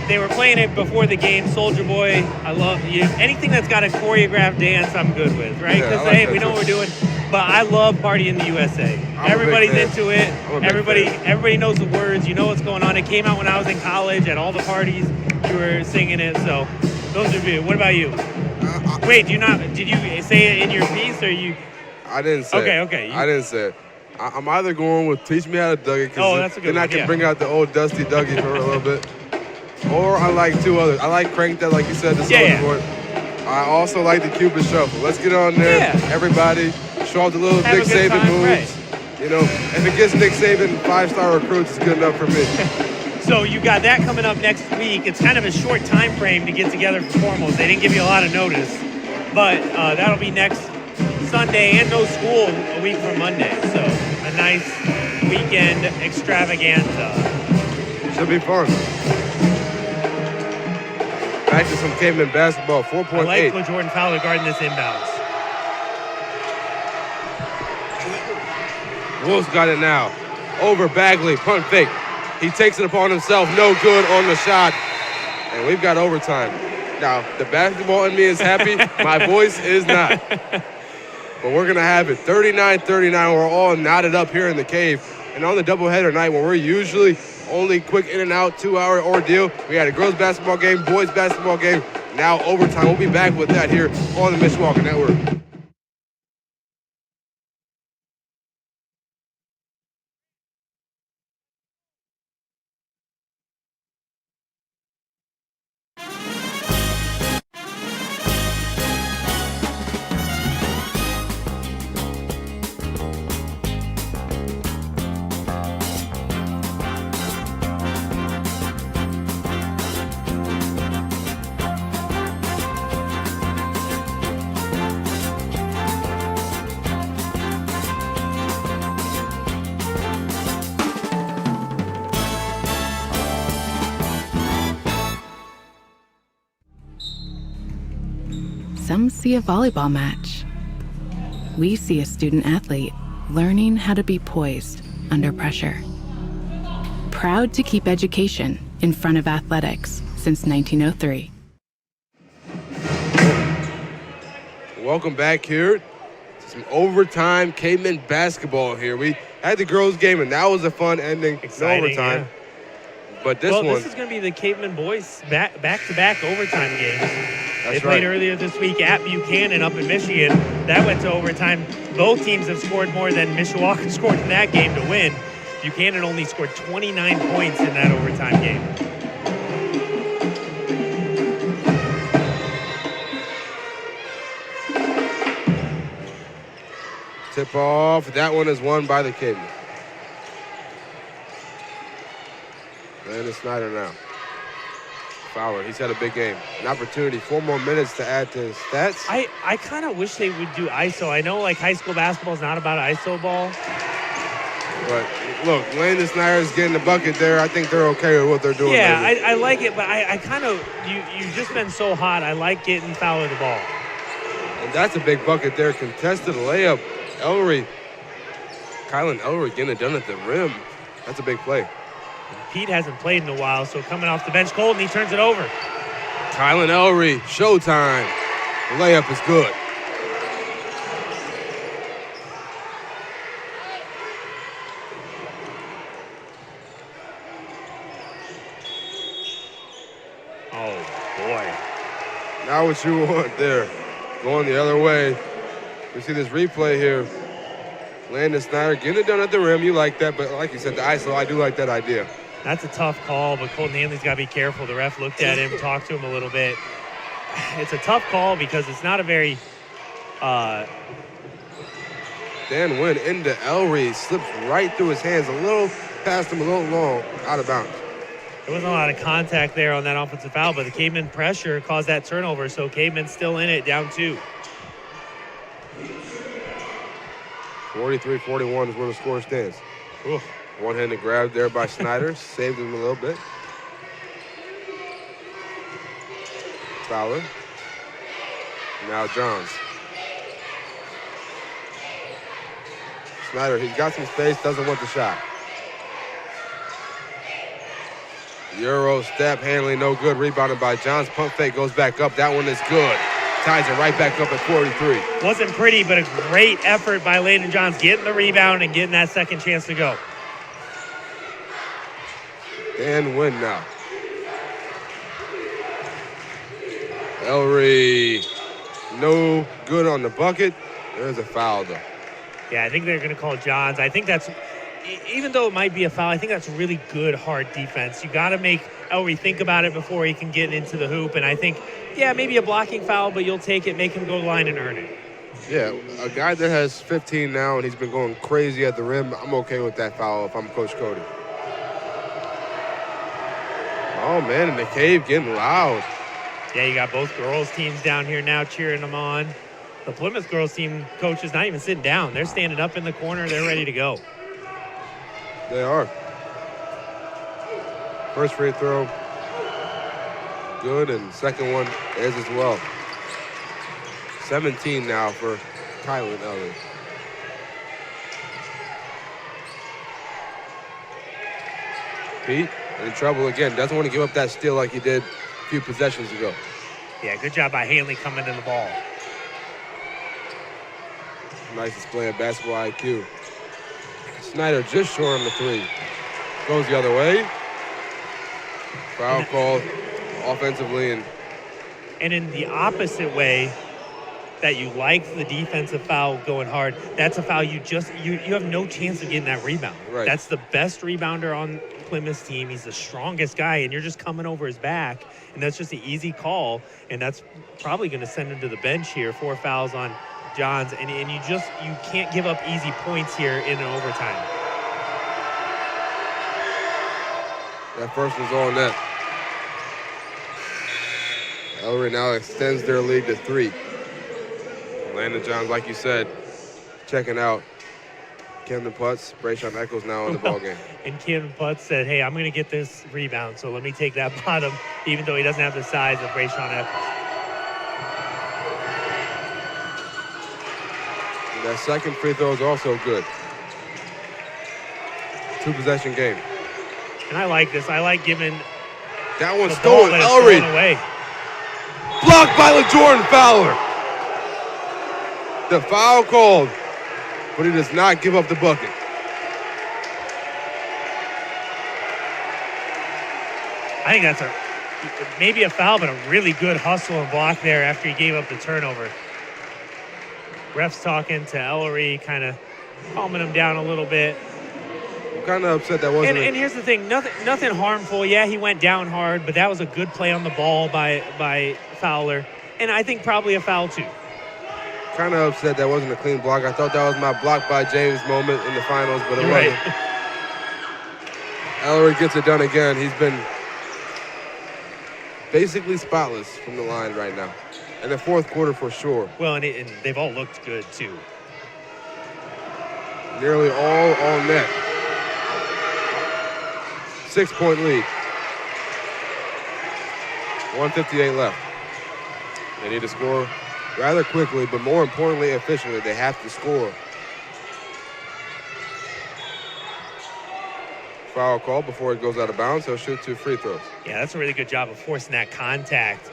they were playing it before the game. Soldier Boy, I love you. Anything that's got a choreographed dance, I'm good with, right? Because like we know what we're doing. But I love Party in the USA. Everybody's into it. Everybody knows the words. You know what's going on. It came out when I was in college at all the parties. You were singing it. So those are you. What about you? Wait, did you say it in your piece or you? I didn't say it. Okay. I didn't say it. I'm either going with Teach Me How to Dougie, because then I can bring out the old Dusty Dougie for a little bit. Or I like 2 others. I like Crank That, like you said, the Soldier Boy. I also like the Cupid Shuffle. Let's get on there. Yeah. Everybody, show off the little Nick Saban moves. Right. You know, if it gets Nick Saban 5-star recruits, it's good enough for me. So you got that coming up next week. It's kind of a short time frame to get together for formals. They didn't give you a lot of notice. But that'll be next Sunday, and no school a week from Monday. So a nice weekend extravaganza. Should be fun. Back to some Caveman basketball, 4.8. I like Jordan Fowler guarding this inbounds. Wolves got it now. Over Bagley, punt fake. He takes it upon himself, no good on the shot. And we've got overtime. Now, the basketball in me is happy. My voice is not. But we're going to have it. 39-39. We're all knotted up here in the cave. And on the doubleheader night, when we're usually only quick in and out, 2-hour ordeal, we had a girls basketball game, boys basketball game, now overtime. We'll be back with that here on the Mishawaka Network. Some see a volleyball match. We see a student athlete learning how to be poised under pressure. Proud to keep education in front of athletics since 1903. Welcome back here to some overtime Caveman basketball here. We had the girls game, and that was a fun ending. Exciting, overtime. Yeah. But this this is going to be the Caveman boys back-to-back overtime games. They played earlier this week at Buchanan up in Michigan. That went to overtime. Both teams have scored more than Mishawaka scored in that game to win. Buchanan only scored 29 points in that overtime game. Tip off. That one is won by the Cavemen. Landon Snyder now. Fowler, he's had a big game. An opportunity, 4 more minutes to add to his stats. I kind of wish they would do ISO. I know like high school basketball is not about ISO ball. But look, Landon Snyder is getting the bucket there. I think they're okay with what they're doing. Yeah, I like it, but I kind of, you've just been so hot. I like getting Fowler the ball. And that's a big bucket there. Contested layup. Ellery, Kylan Ellery getting it done at the rim. That's a big play. Pete hasn't played in a while, so coming off the bench cold, and he turns it over. Kylan Ellery, showtime. The layup is good. Oh, boy. Now what you want there. Going the other way. We see this replay here. Landon Snyder getting it done at the rim. You like that, but like you said, the ISO, I do like that idea. That's a tough call, but Colton Hanley's got to be careful. The ref looked at him, talked to him a little bit. It's a tough call because it's not a very... Dan Wynn into Ellery, slips right through his hands, a little past him, a little long, out of bounds. There wasn't a lot of contact there on that offensive foul, but the Caveman pressure caused that turnover, so Caveman's still in it, down 2. 43-41 is where the score stands. Oof. One-handed grab there by Snyder, saved him a little bit. Fowler. Now Johns. Snyder, he's got some space, doesn't want the shot. Euro step, Hanley no good, rebounded by Johns. Pump fake goes back up, that one is good. Ties it right back up at 43. Wasn't pretty, but a great effort by Landon Johns getting the rebound and getting that second chance to go. Dan Wynn now. Ellery, no good on the bucket. There's a foul, though. Yeah, I think they're going to call Johns. I think that's, even though it might be a foul, I think that's really good, hard defense. You got to make Ellery think about it before he can get into the hoop. And I think, yeah, maybe a blocking foul, but you'll take it, make him go line and earn it. Yeah, a guy that has 15 now and he's been going crazy at the rim, I'm okay with that foul if I'm Coach Cody. Oh, man, and the Cave getting loud. Yeah, you got both girls' teams down here now cheering them on. The Plymouth girls' team coach is not even sitting down. They're standing up in the corner. They're ready to go. They are. First free throw, good, and second one is as well. 17 now for Kylan Ellery. Pete in trouble again. Doesn't want to give up that steal like he did a few possessions ago. Yeah, good job by Hanley coming to the ball. Nice display of basketball IQ. Snyder just short on the 3. Goes the other way. Foul called offensively. And in the opposite way that you like the defensive foul going hard, that's a foul you have no chance of getting that rebound. Right. That's the best rebounder on Plymouth's team. He's the strongest guy, and you're just coming over his back, and that's just an easy call, and that's probably going to send him to the bench here. 4 fouls on Johns, and you can't give up easy points here in an overtime. That first was all net. Ellery now extends their lead to 3. Landon Johns, like you said, checking out. Camden Putz, Brayshawn Eccles now in the ballgame. And Camden Putz said, hey, I'm going to get this rebound, so let me take that bottom, even though he doesn't have the size of Brayshawn Eccles. That second free throw is also good. 2-possession game. And I like this. I like giving that one stolen. Ellery. Away. Blocked by LaJordan Fowler. The foul called, but he does not give up the bucket. I think that's maybe a foul, but a really good hustle and block there after he gave up the turnover. Ref's talking to Ellery, kind of calming him down a little bit. I'm kind of upset that wasn't. And here's the thing, nothing harmful. Yeah, he went down hard, but that was a good play on the ball by Fowler, and I think probably a foul too. Kind of upset that wasn't a clean block. I thought that was my block by James moment in the finals, but it wasn't. Ellery gets it done again. He's been basically spotless from the line right now. In the fourth quarter for sure. Well, and they've all looked good too. Nearly all on net. 6-point lead. 1:58 left. They need to score rather quickly, but more importantly, efficiently. They have to score. Foul call before it goes out of bounds. He'll shoot 2 free throws. Yeah, that's a really good job of forcing that contact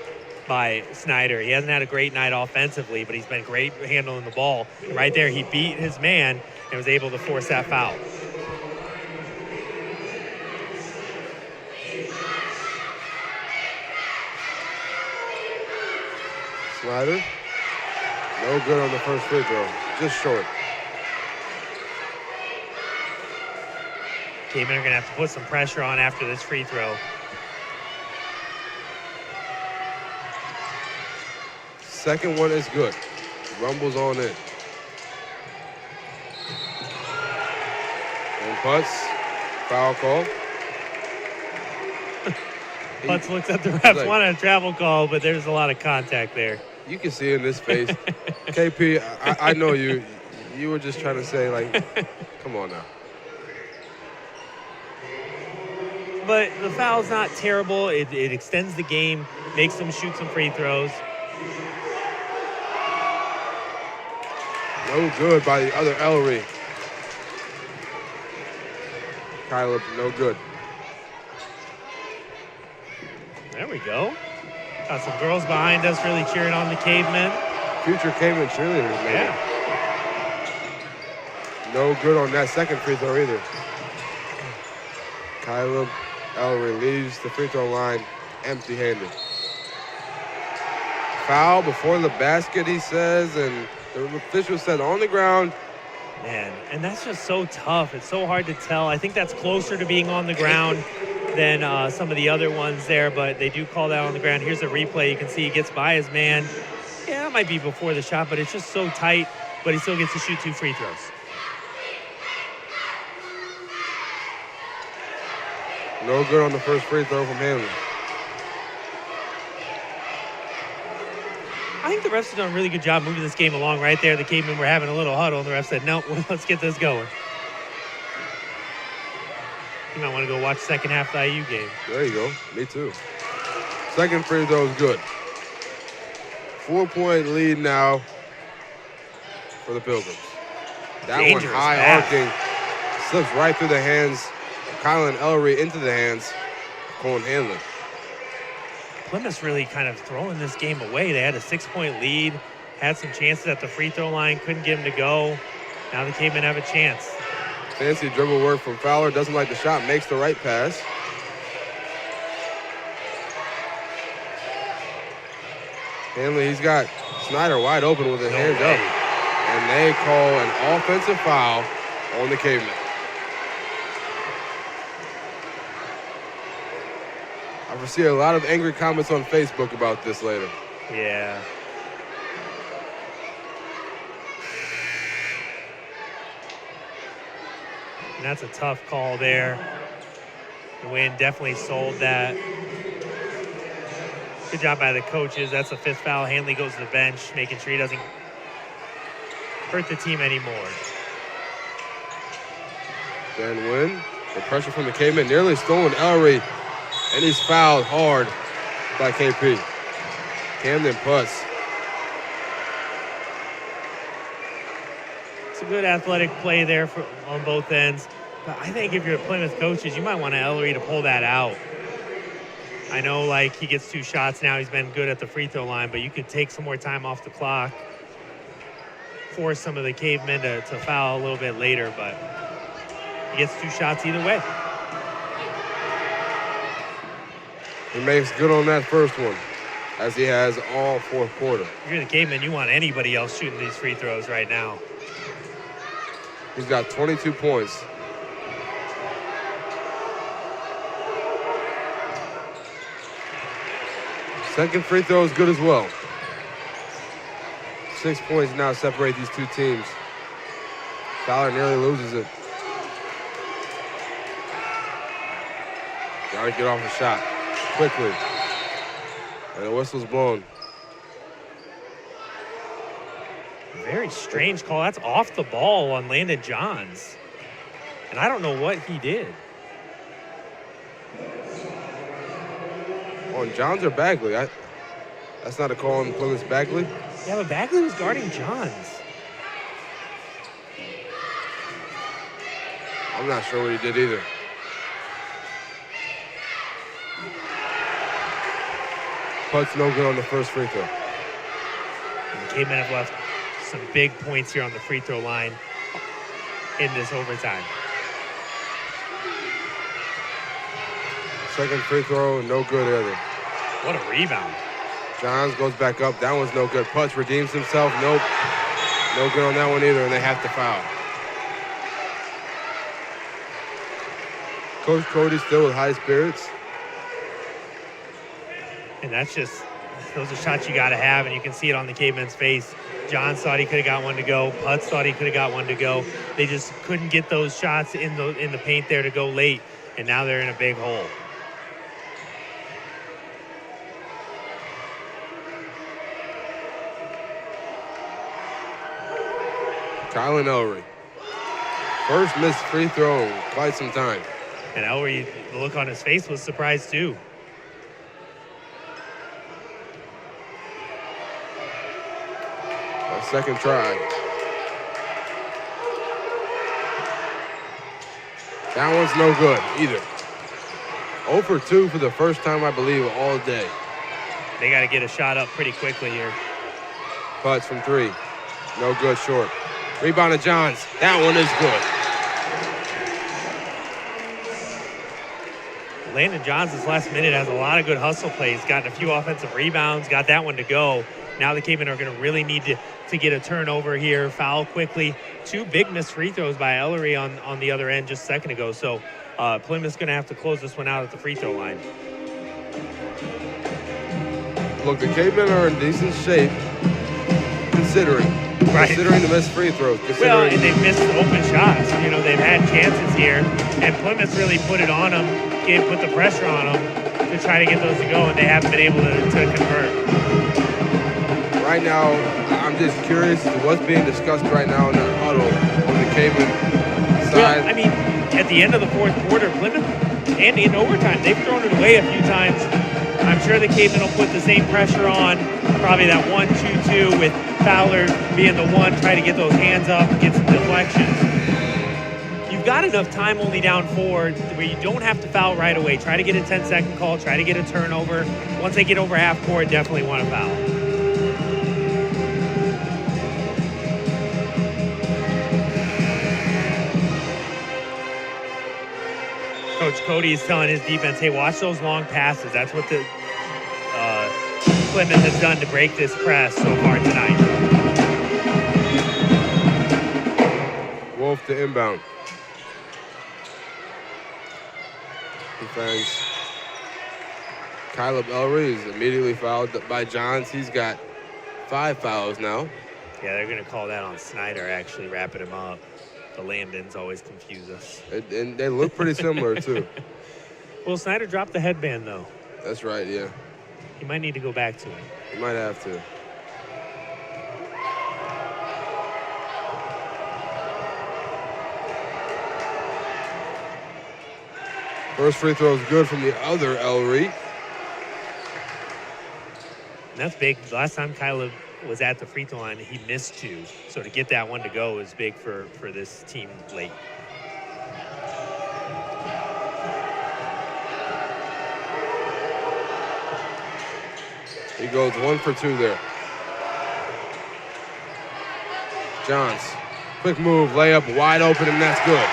by Snyder. He hasn't had a great night offensively, but he's been great handling the ball. And right there, he beat his man and was able to force that foul. Snyder, no good on the first free throw, just short. Cavemen are going to have to put some pressure on after this free throw. Second one is good. Rumbles on in. And Putz, foul call. Putz looks at the refs, wanted a travel call, but there's a lot of contact there. You can see it in his face. KP, I know you. You were just trying to say, like, come on now. But the foul's not terrible. It extends the game, makes them shoot some free throws. No good by the other Ellery. Kyler, no good. There we go. Got some girls behind us really cheering on the Cavemen. Future Cavemen cheerleaders, maybe. Yeah. No good on that second free throw either. Kyler Ellery leaves the free throw line empty-handed. Foul before the basket, he says, and the official said on the ground. Man, and that's just so tough. It's so hard to tell. I think that's closer to being on the ground than some of the other ones there, but they do call that on the ground. Here's a replay. You can see he gets by his man. Yeah, that might be before the shot, but it's just so tight, but he still gets to shoot 2 free throws. No good on the first free throw from Hanley. I think the refs have done a really good job moving this game along right there. The Cavemen were having a little huddle, and the ref said, no, let's get this going. You might want to go watch second half of the IU game. There you go. Me too. Second free throw is good. 4-point lead now for the Pilgrims. That Dangerous one high pass. arcing, slips right through the hands. Kylan Ellery into the hands of Colin Hanlon. Plymouth's really kind of throwing this game away. They had a 6-point lead, had some chances at the free throw line, couldn't get them to go. Now the Cavemen have a chance. Fancy dribble work from Fowler, doesn't like the shot, makes the right pass. Hanley, he's got Snyder wide open with his hands up. And they call an offensive foul on the Cavemen. I foresee a lot of angry comments on Facebook about this later. Yeah. And that's a tough call there. The win definitely sold that. Good job by the coaches. That's the 5th foul. Hanley goes to the bench, making sure he doesn't hurt the team anymore. Then Wynn, the pressure from the Cavemen, nearly stolen Ellery, and he's fouled hard by KP. Camden Putz. It's a good athletic play there on both ends. But I think if you're Plymouth coaches, you might want Ellery to pull that out. I know, like, he gets 2 shots now. He's been good at the free throw line, but you could take some more time off the clock, force some of the Cavemen to foul a little bit later, but he gets 2 shots either way. He makes good on that first one, as he has all fourth quarter. If you're the Cavemen, you want anybody else shooting these free throws right now. He's got 22 points. Second free throw is good as well. 6 points now separate these two teams. Fowler nearly loses it. Got to get off the shot quickly. And the whistle's blown. Very strange call. That's off the ball on Landon Johns. And I don't know what he did. On Johns or Bagley? That's not a call on Plymouth's Bagley. Yeah, but Bagley was guarding Johns. I'm not sure what he did either. Putt's no good on the first free throw. And the Cavemen have left some big points here on the free throw line in this overtime. Second free throw, no good either. What a rebound. Johns goes back up. That one's no good. Putz redeems himself. Nope. No good on that one either, and they have to foul. Coach Cody still with high spirits. And that's just, those are shots you got to have, and you can see it on the Cavemen's face. Johns thought he could have got one to go. Putz thought he could have got one to go. They just couldn't get those shots in the paint there to go late, and now they're in a big hole. Kylan Ellery. First missed free throw in quite some time. And Ellery, the look on his face was surprised too. A second try. That one's no good either. 0 for 2 for the first time, I believe, all day. They got to get a shot up pretty quickly here. Putz from 3. No good, short. Rebound to Johns. That one is good. Landon Johns this last minute has a lot of good hustle plays, gotten a few offensive rebounds, got that one to go. Now the Cavemen are going to really need to get a turnover here, foul quickly. 2 big missed free throws by Ellery on the other end just a second ago. So Plymouth's going to have to close this one out at the free throw line. Look, the Cavemen are in decent shape, considering the missed free throws. Well, and they've missed open shots. You know, they've had chances here, and Plymouth really put it on them, put the pressure on them to try to get those to go, and they haven't been able to convert. Right now, I'm just curious as to what's being discussed right now in that huddle on the Caveman side. Well, I mean, at the end of the fourth quarter, Plymouth, and in overtime, they've thrown it away a few times. I'm sure the Cavemen will put the same pressure on, probably that 1-2-2 with Fowler being the one trying to get those hands up, get some deflections. You've got enough time only down 4 where you don't have to foul right away. Try to get a 10-second call, try to get a turnover. Once they get over half court, definitely want to foul. Coach Cody is telling his defense, hey, watch those long passes. That's what the Plymouth has done to break this press so far tonight. Wolf to inbound. He finds Caleb Ellery is immediately fouled by Johns. He's got 5 fouls now. Yeah, they're going to call that on Snyder, actually, wrapping him up. The Landons always confuse us. And they look pretty similar, too. Well, Snyder dropped the headband, though. That's right, yeah. He might need to go back to it. He might have to. First free throw is good from the other Ellery. And that's big. Last time Kyla was at the free throw line, he missed 2. So to get that one to go is big for this team late. He goes 1 for 2 there. Johns, quick move, layup, wide open, and that's good.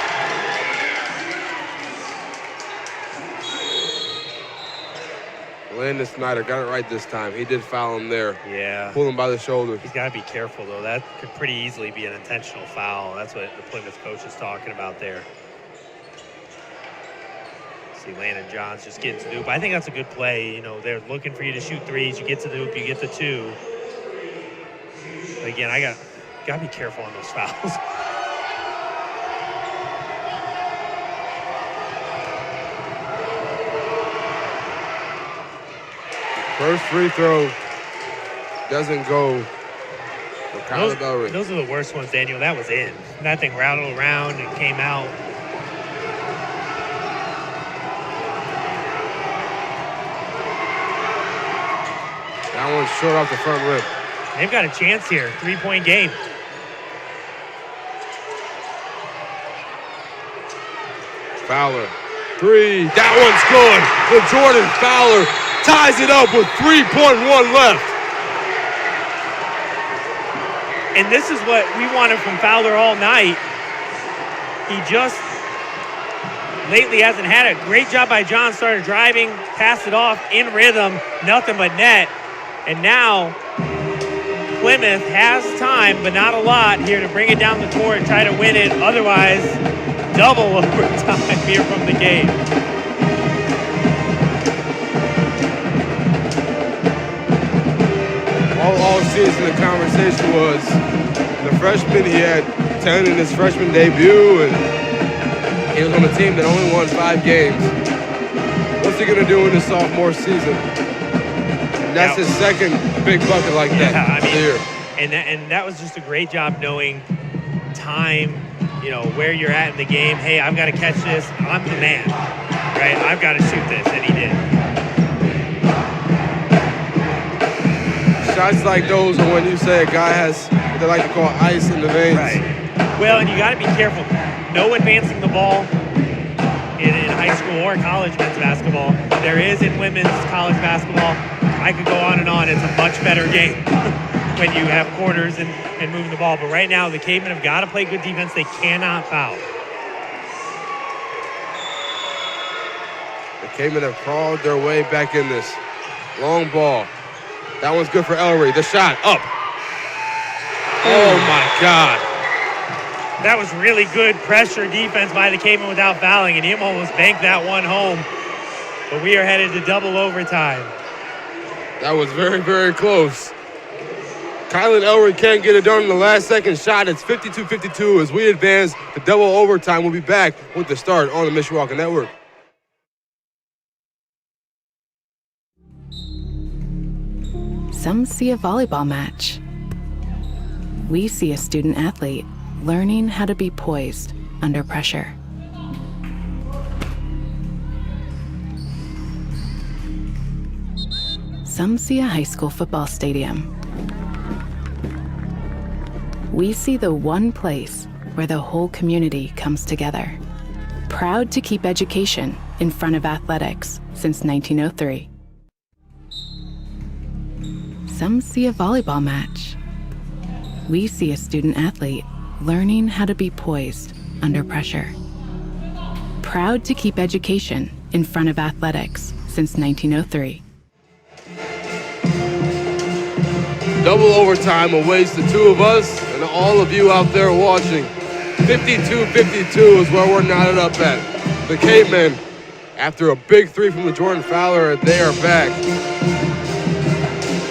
Landon Snyder got it right this time. He did foul him there. Yeah. Pull him by the shoulder. He's got to be careful, though. That could pretty easily be an intentional foul. That's what the Plymouth coach is talking about there. See Landon Johns just getting to the hoop. I think that's a good play. You know, they're looking for you to shoot threes. You get to the hoop, you get the two. But again, I got to be careful on those fouls. First free throw doesn't go for Kyler Ellery. Those are the worst ones, Daniel. That was in. That thing rattled around and came out. That one's short off the front rim. They've got a chance here. 3-point game. Fowler. Three. That one's good. And Jordan Fowler ties it up with 3.1 left. And this is what we wanted from Fowler all night. He just lately hasn't had it. Great job by John. Started driving, passed it off in rhythm, nothing but net. And now Plymouth has time, but not a lot here to bring it down the court and try to win it. Otherwise, double overtime here from the game. All season, the conversation was the freshman. He had 10 in his freshman debut, and he was on a team that only won 5 games. What's he going to do in his sophomore season? And that's his second big bucket like that here. And that was just a great job knowing time, you know, where you're at in the game. Hey, I've got to catch this. I'm the man, right? I've got to shoot this, and he did. Shots like those are when you say a guy has what they like to call ice in the veins. Right. Well, and you got to be careful. No advancing the ball in high school or college men's basketball. There is in women's college basketball. I could go on and on. It's a much better game when you have quarters and moving the ball. But right now, the Cavemen have got to play good defense. They cannot foul. The Cavemen have crawled their way back in this. Long ball. That one's good for Ellery. The shot up. Oh my God. That was really good pressure defense by the Cavemen without fouling, and he almost banked that one home. But we are headed to double overtime. That was very, very close. Kylan Ellery can't get it done in the last second shot. It's 52-52 as we advance to double overtime. We'll be back with the start on the Mishawaka Network. Some see a volleyball match. We see a student athlete learning how to be poised under pressure. Some see a high school football stadium. We see the one place where the whole community comes together. Proud to keep education in front of athletics since 1903. Some see a volleyball match. We see a student athlete learning how to be poised under pressure. Proud to keep education in front of athletics since 1903. Double overtime awaits the two of us and all of you out there watching. 52-52 is where we're knotted up at. The Cavemen, after a big three from the Jordan Fowler, they are back.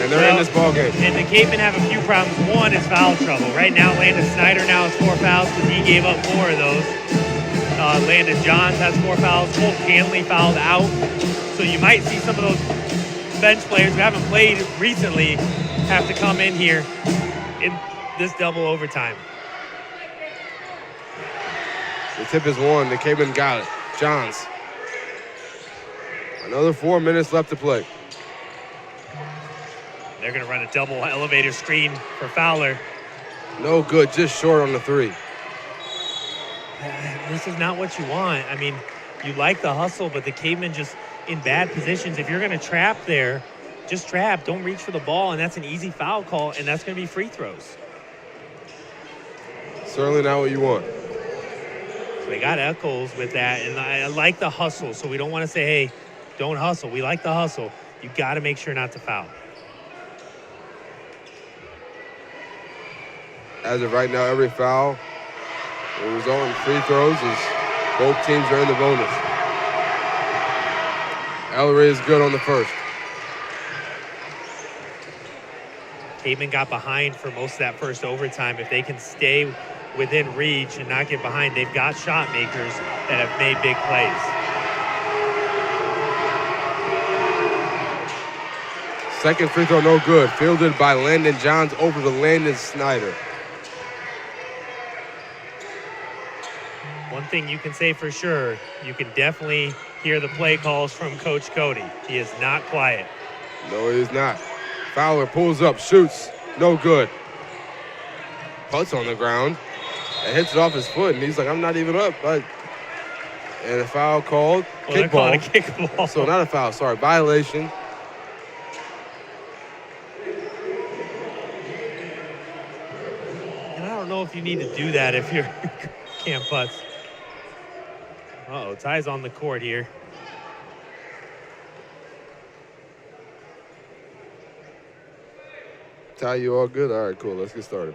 And they're in this ballgame. And the Cavemen have a few problems. One is foul trouble. Right now, Landon Snyder now has 4 fouls because he gave up 4 of those. Landon Johns has 4 fouls. Colt Hanley fouled out. So you might see some of those bench players who haven't played recently have to come in here in this double overtime. The tip is won. The Cavemen got it. Johns. Another 4 minutes left to play. They're going to run a double elevator screen for Fowler. No good, just short on the 3. This is not what you want. I mean, you like the hustle, but the Cavemen just in bad positions. If you're going to trap there, just trap. Don't reach for the ball, and that's an easy foul call, and that's going to be free throws. Certainly not what you want. So they got Eccles with that, and I like the hustle, so we don't want to say, hey, don't hustle. We like the hustle. You got to make sure not to foul. As of right now, every foul will result in free throws as both teams are in the bonus. Ellery is good on the first. Cavemen got behind for most of that first overtime. If they can stay within reach and not get behind, they've got shot makers that have made big plays. Second free throw, no good. Fielded by Landon Johns over to Landon Snyder. One thing you can say for sure, you can definitely hear the play calls from Coach Cody. He is not quiet. No, he is not. Fowler pulls up, shoots, no good. Putts on the ground and hits it off his foot, and he's like, I'm not even up. And a foul called. Well, they're calling a kickball. So not a foul, sorry, violation. And I don't know if you need to do that if you're Cam Putts. Uh-oh, Ty's on the court here. Ty, you all good? All right, cool. Let's get started.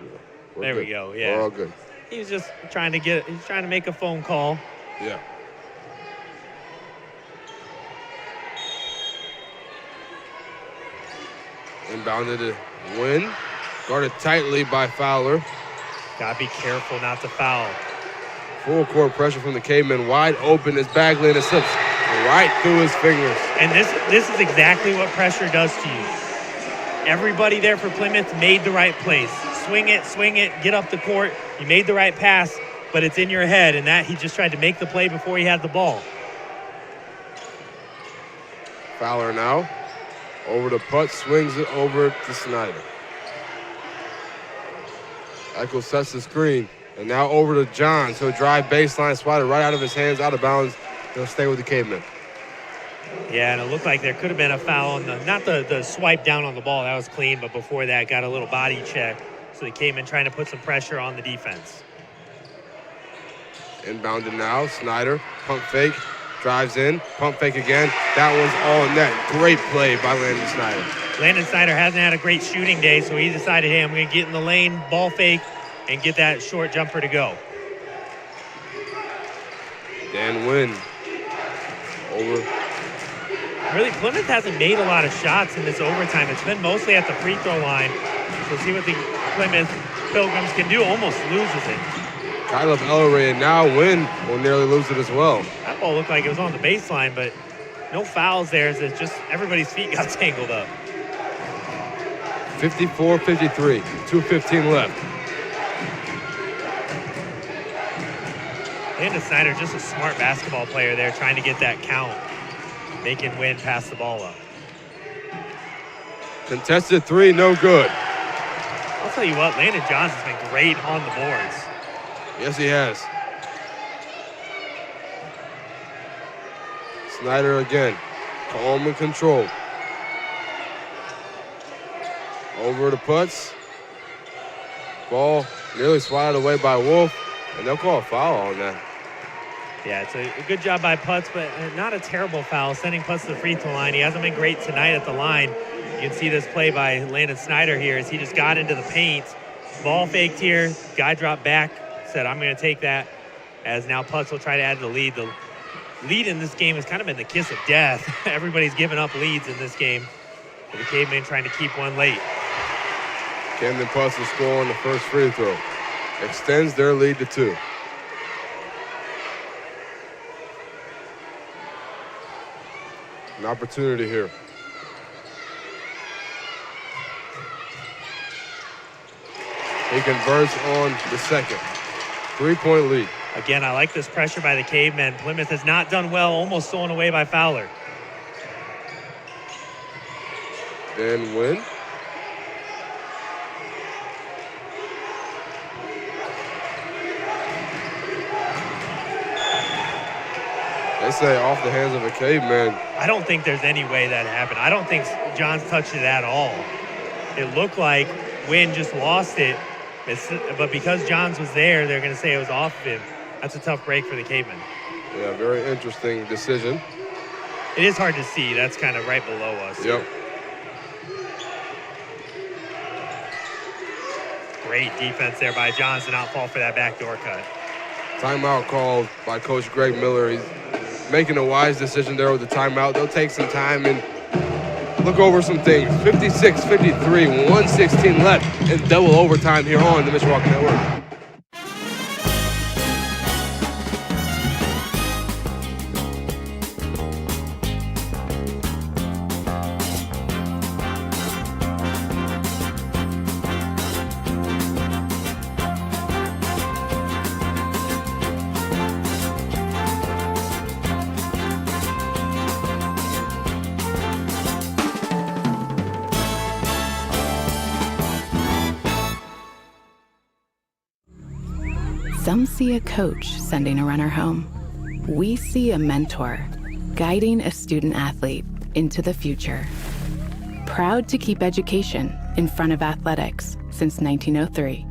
There we go, yeah. We're all good. He was just trying to make a phone call. Yeah. Inbounded to Wynn. Guarded tightly by Fowler. Gotta be careful not to foul. Full court pressure from the Cavemen. Wide open as Bagley and it slips right through his fingers. And this is exactly what pressure does to you. Everybody there for Plymouth made the right plays. Swing it, get up the court. You made the right pass, but it's in your head, and that he just tried to make the play before he had the ball. Fowler now. Over to Putt, swings it over to Snyder. Eichel sets the screen. And now over to Johns. He'll drive baseline, swat it right out of his hands, out of bounds. He'll stay with the Cavemen. Yeah, and it looked like there could have been a foul on not the swipe down on the ball. That was clean, but before that, got a little body check. So they came in trying to put some pressure on the defense. Inbounded now. Snyder, pump fake, drives in, pump fake again. That one's all net. Great play by Landon Snyder. Landon Snyder hasn't had a great shooting day, so he decided, hey, I'm going to get in the lane, ball fake, and get that short jumper to go. Dan Wynn over. Really, Plymouth hasn't made a lot of shots in this overtime. It's been mostly at the free throw line. So see what the Plymouth Pilgrims can do. Almost loses it. Caleb Ellery, and now Wynn will nearly lose it as well. That ball looked like it was on the baseline, but no fouls there. It's just everybody's feet got tangled up. 54-53, 2:15 left. Landon Snyder, just a smart basketball player there, trying to get that count, making Wynn pass the ball up. Contested three, no good. I'll tell you what, Landon Johns has been great on the boards. Yes, he has. Snyder again, calm and controlled. Over to Putts. Ball nearly swatted away by Wolf, and they'll call a foul on that. Yeah, it's a good job by Putts, but not a terrible foul, sending Putts to the free throw line. He hasn't been great tonight at the line. You can see this play by Landon Snyder here as he just got into the paint. Ball faked here, guy dropped back, said, I'm going to take that, as now Putts will try to add the lead. The lead in this game has kind of been the kiss of death. Everybody's given up leads in this game. But the Cavemen trying to keep one late. Camden Putts will score on the first free throw. Extends their lead to 2. An opportunity here. He converts on the second. 3-point lead. Again, I like this pressure by the Cavemen. Plymouth has not done well, almost stolen away by Fowler. Dan Wynn. They say off the hands of a Caveman. I don't think there's any way that happened. I don't think Johns touched it at all. It looked like Wynn just lost it, but because Johns was there, they're going to say it was off of him. That's a tough break for the Cavemen. Yeah, very interesting decision. It is hard to see. That's kind of right below us. Yep. Great defense there by Johnson. Not fall for that backdoor cut. Timeout called by Coach Greg Miller. He's making a wise decision there with the timeout. They'll take some time and look over some things. 56-53, 1:16 left in double overtime here on the Mishawaka Network. Some see a coach sending a runner home. We see a mentor guiding a student athlete into the future. Proud to keep education in front of athletics since 1903.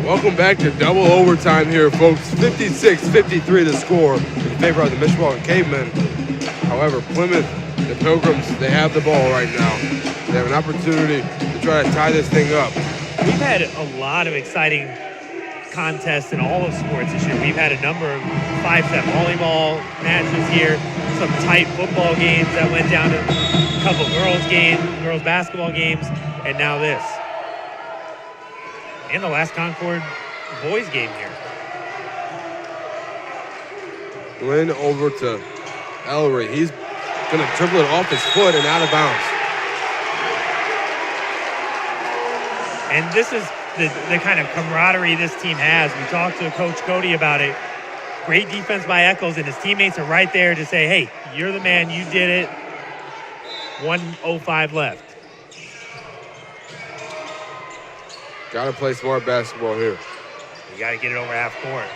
Welcome back to double overtime here, folks. 56-53 the score in favor of the Mishawaka Cavemen. However, Plymouth, the Pilgrims, they have the ball right now. They have an opportunity to try to tie this thing up. We've had a lot of exciting contests in all of sports this year. We've had a number of 5-set volleyball matches here, some tight football games that went down to a couple girls basketball games, and now this. And the last Concord boys game here. Win over to Ellery. He's going to dribble it off his foot and out of bounds. And this is the kind of camaraderie this team has. We talked to Coach Cody about it. Great defense by Eccles, and his teammates are right there to say, hey, you're the man, you did it. 1:05 left. Got to play smart basketball here. You got to get it over half court.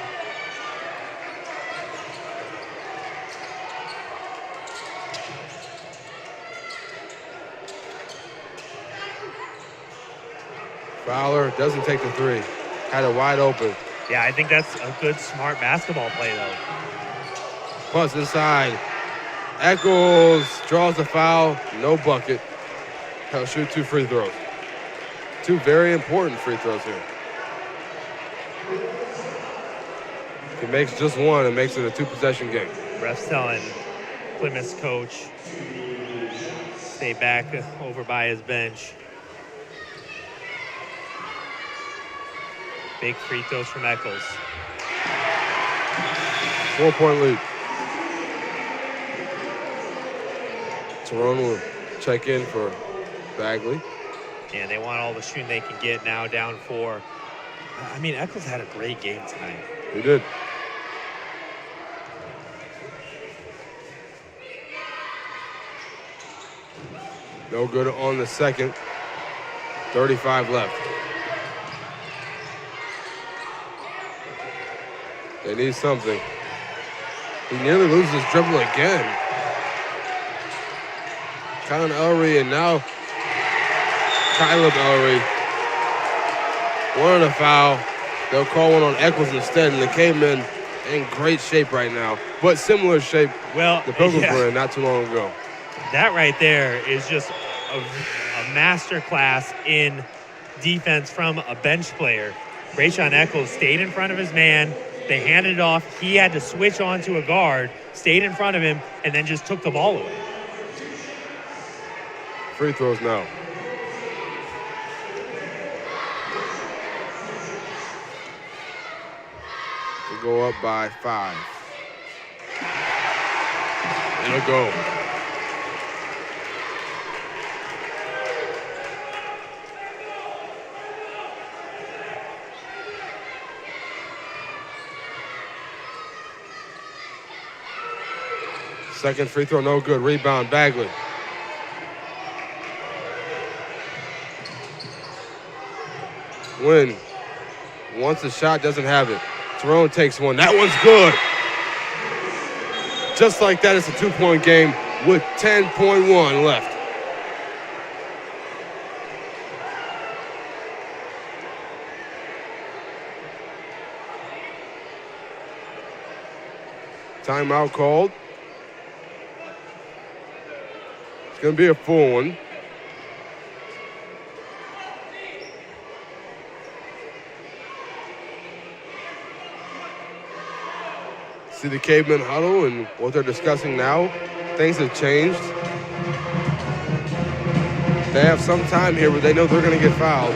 Fowler doesn't take the three. Had it wide open. Yeah, I think that's a good, smart basketball play, though. Plus inside. Eccles draws the foul. No bucket. He'll shoot 2 free throws. 2 very important free throws here. If he makes just one, it makes it a 2-possession game. Ref's telling Plymouth's coach stay back over by his bench. Big free throws from Eccles. 4-point lead. Tyrone will check in for Bagley. And they want all the shooting they can get now, down 4. I mean, Eccles had a great game tonight. He did. No good on the second. 35 left. They need something. He nearly loses his dribble again. Colin Ellery and now Caleb Ellery. One on a foul. They'll call one on Eccles instead, and the Cavemen in great shape right now. But similar shape the Pilgrims were in not too long ago. That right there is just a master class in defense from a bench player. Brayshawn Eccles stayed in front of his man. They handed it off. He had to switch on to a guard, stayed in front of him, and then just took the ball away. Free throws now. They go up by 5. It'll go. Second free throw, no good. Rebound, Bagley. Win. Wants a shot, doesn't have it. Tyrone takes one. That one's good. Just like that, it's a 2-point game with 10.1 left. Timeout called. It's going to be a full one. See the Cavemen huddle and what they're discussing now. Things have changed. They have some time here, but they know they're going to get fouled.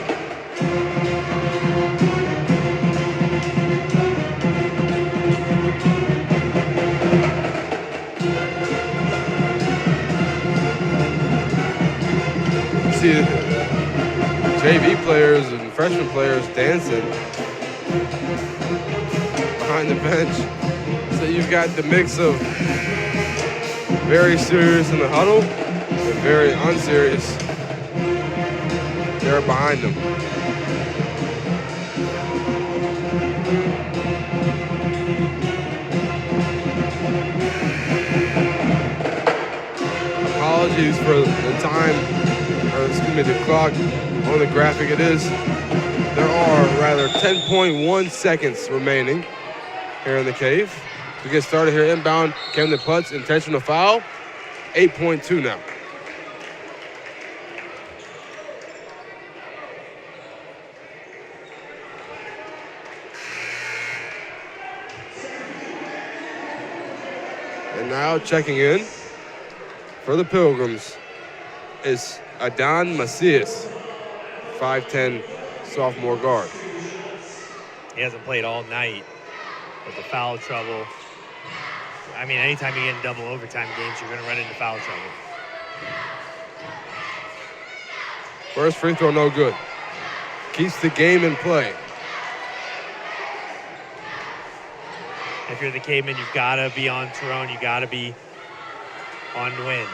See JV players and freshman players dancing behind the bench. So you've got the mix of very serious in the huddle and very unserious there behind them. Apologies for the time, or excuse me, the clock on the graphic. It is, there are rather 10.1 seconds remaining here in the cave. We get started here inbound. Camden Putz, intentional foul. 8.2 now. And now checking in for the Pilgrims is Adon Macias, 5'10", sophomore guard. He hasn't played all night with the foul trouble. I mean, anytime you get in double overtime games, you're going to run into foul trouble. First free throw, no good. Keeps the game in play. If you're the Cavemen, you've got to be on Tyrone. You've got to be on win.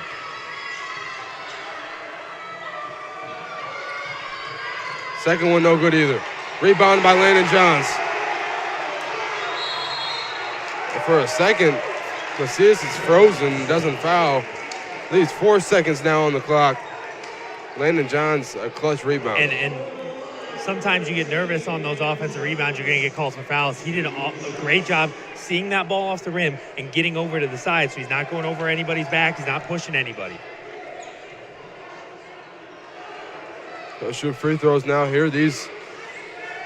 Second one, no good either. Rebounded by Landon Johns. And for a second, Macias is frozen, doesn't foul. Leaves 4 seconds now on the clock. Landon Johns, a clutch rebound. And sometimes you get nervous on those offensive rebounds. You're going to get calls for fouls. He did a great job seeing that ball off the rim and getting over to the side. So he's not going over anybody's back. He's not pushing anybody. They'll shoot free throws now here. These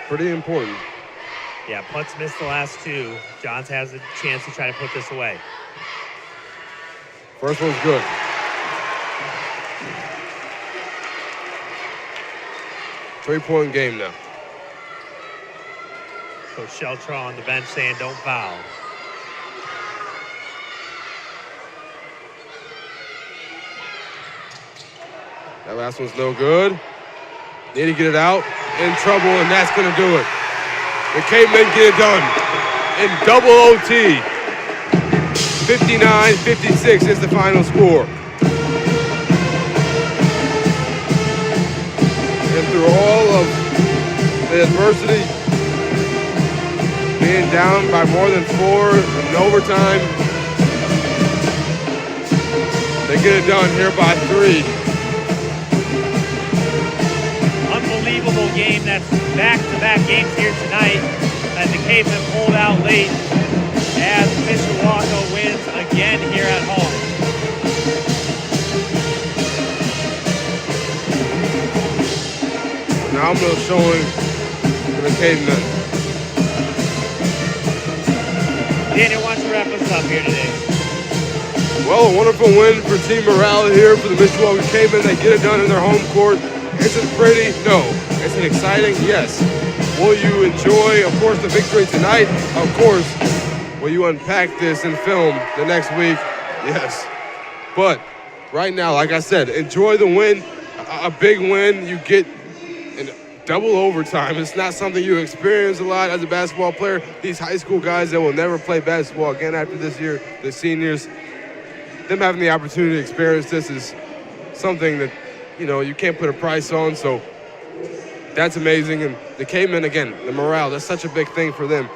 pretty important. Yeah, Putz missed the last two. Johns has a chance to try to put this away. First one's good. Three-point game now. Coach Sheltra on the bench saying don't foul. That last one's no good. Need to get it out. In trouble, and that's going to do it. The Cavemen get it done in double OT. 59-56 is the final score. And through all of the adversity, being down by more than 4 in overtime, they get it done here by 3. Unbelievable game. That's back-to-back games here tonight as the Cavemen pulled out late as Mishawaka wins again here at home. Phenomenal showing for the Cavemen. Daniel, why don't you wrap us up here today? Well, a wonderful win for team morale here for the Mishawaka Cavemen. They get it done in their home court. Is it pretty? No. Is it exciting? Yes. Will you enjoy, of course, the victory tonight? Of course. Will you unpack this in film the next week? Yes. But right now, like I said, enjoy the win. A big win. You get in double overtime. It's not something you experience a lot as a basketball player. These high school guys that will never play basketball again after this year, the seniors, them having the opportunity to experience this is something that, you know, you can't put a price on. So that's amazing. And the Cavemen, again, the morale, that's such a big thing for them.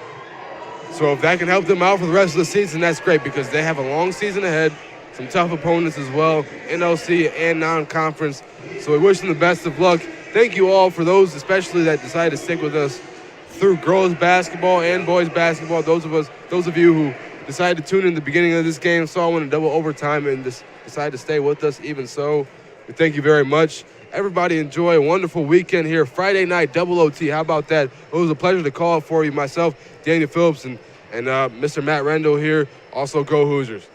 So if that can help them out for the rest of the season, that's great because they have a long season ahead, some tough opponents as well, NLC and non-conference. So we wish them the best of luck. Thank you all for those especially that decided to stick with us through girls basketball and boys basketball. Those of you who decided to tune in the beginning of this game, saw one in double overtime, and decided to stay with us even so. We thank you very much. Everybody enjoy a wonderful weekend here. Friday night, double OT. How about that? It was a pleasure to call for you, myself, Daniel Phillips, and Mr. Matt Rendell here. Also, go Hoosiers.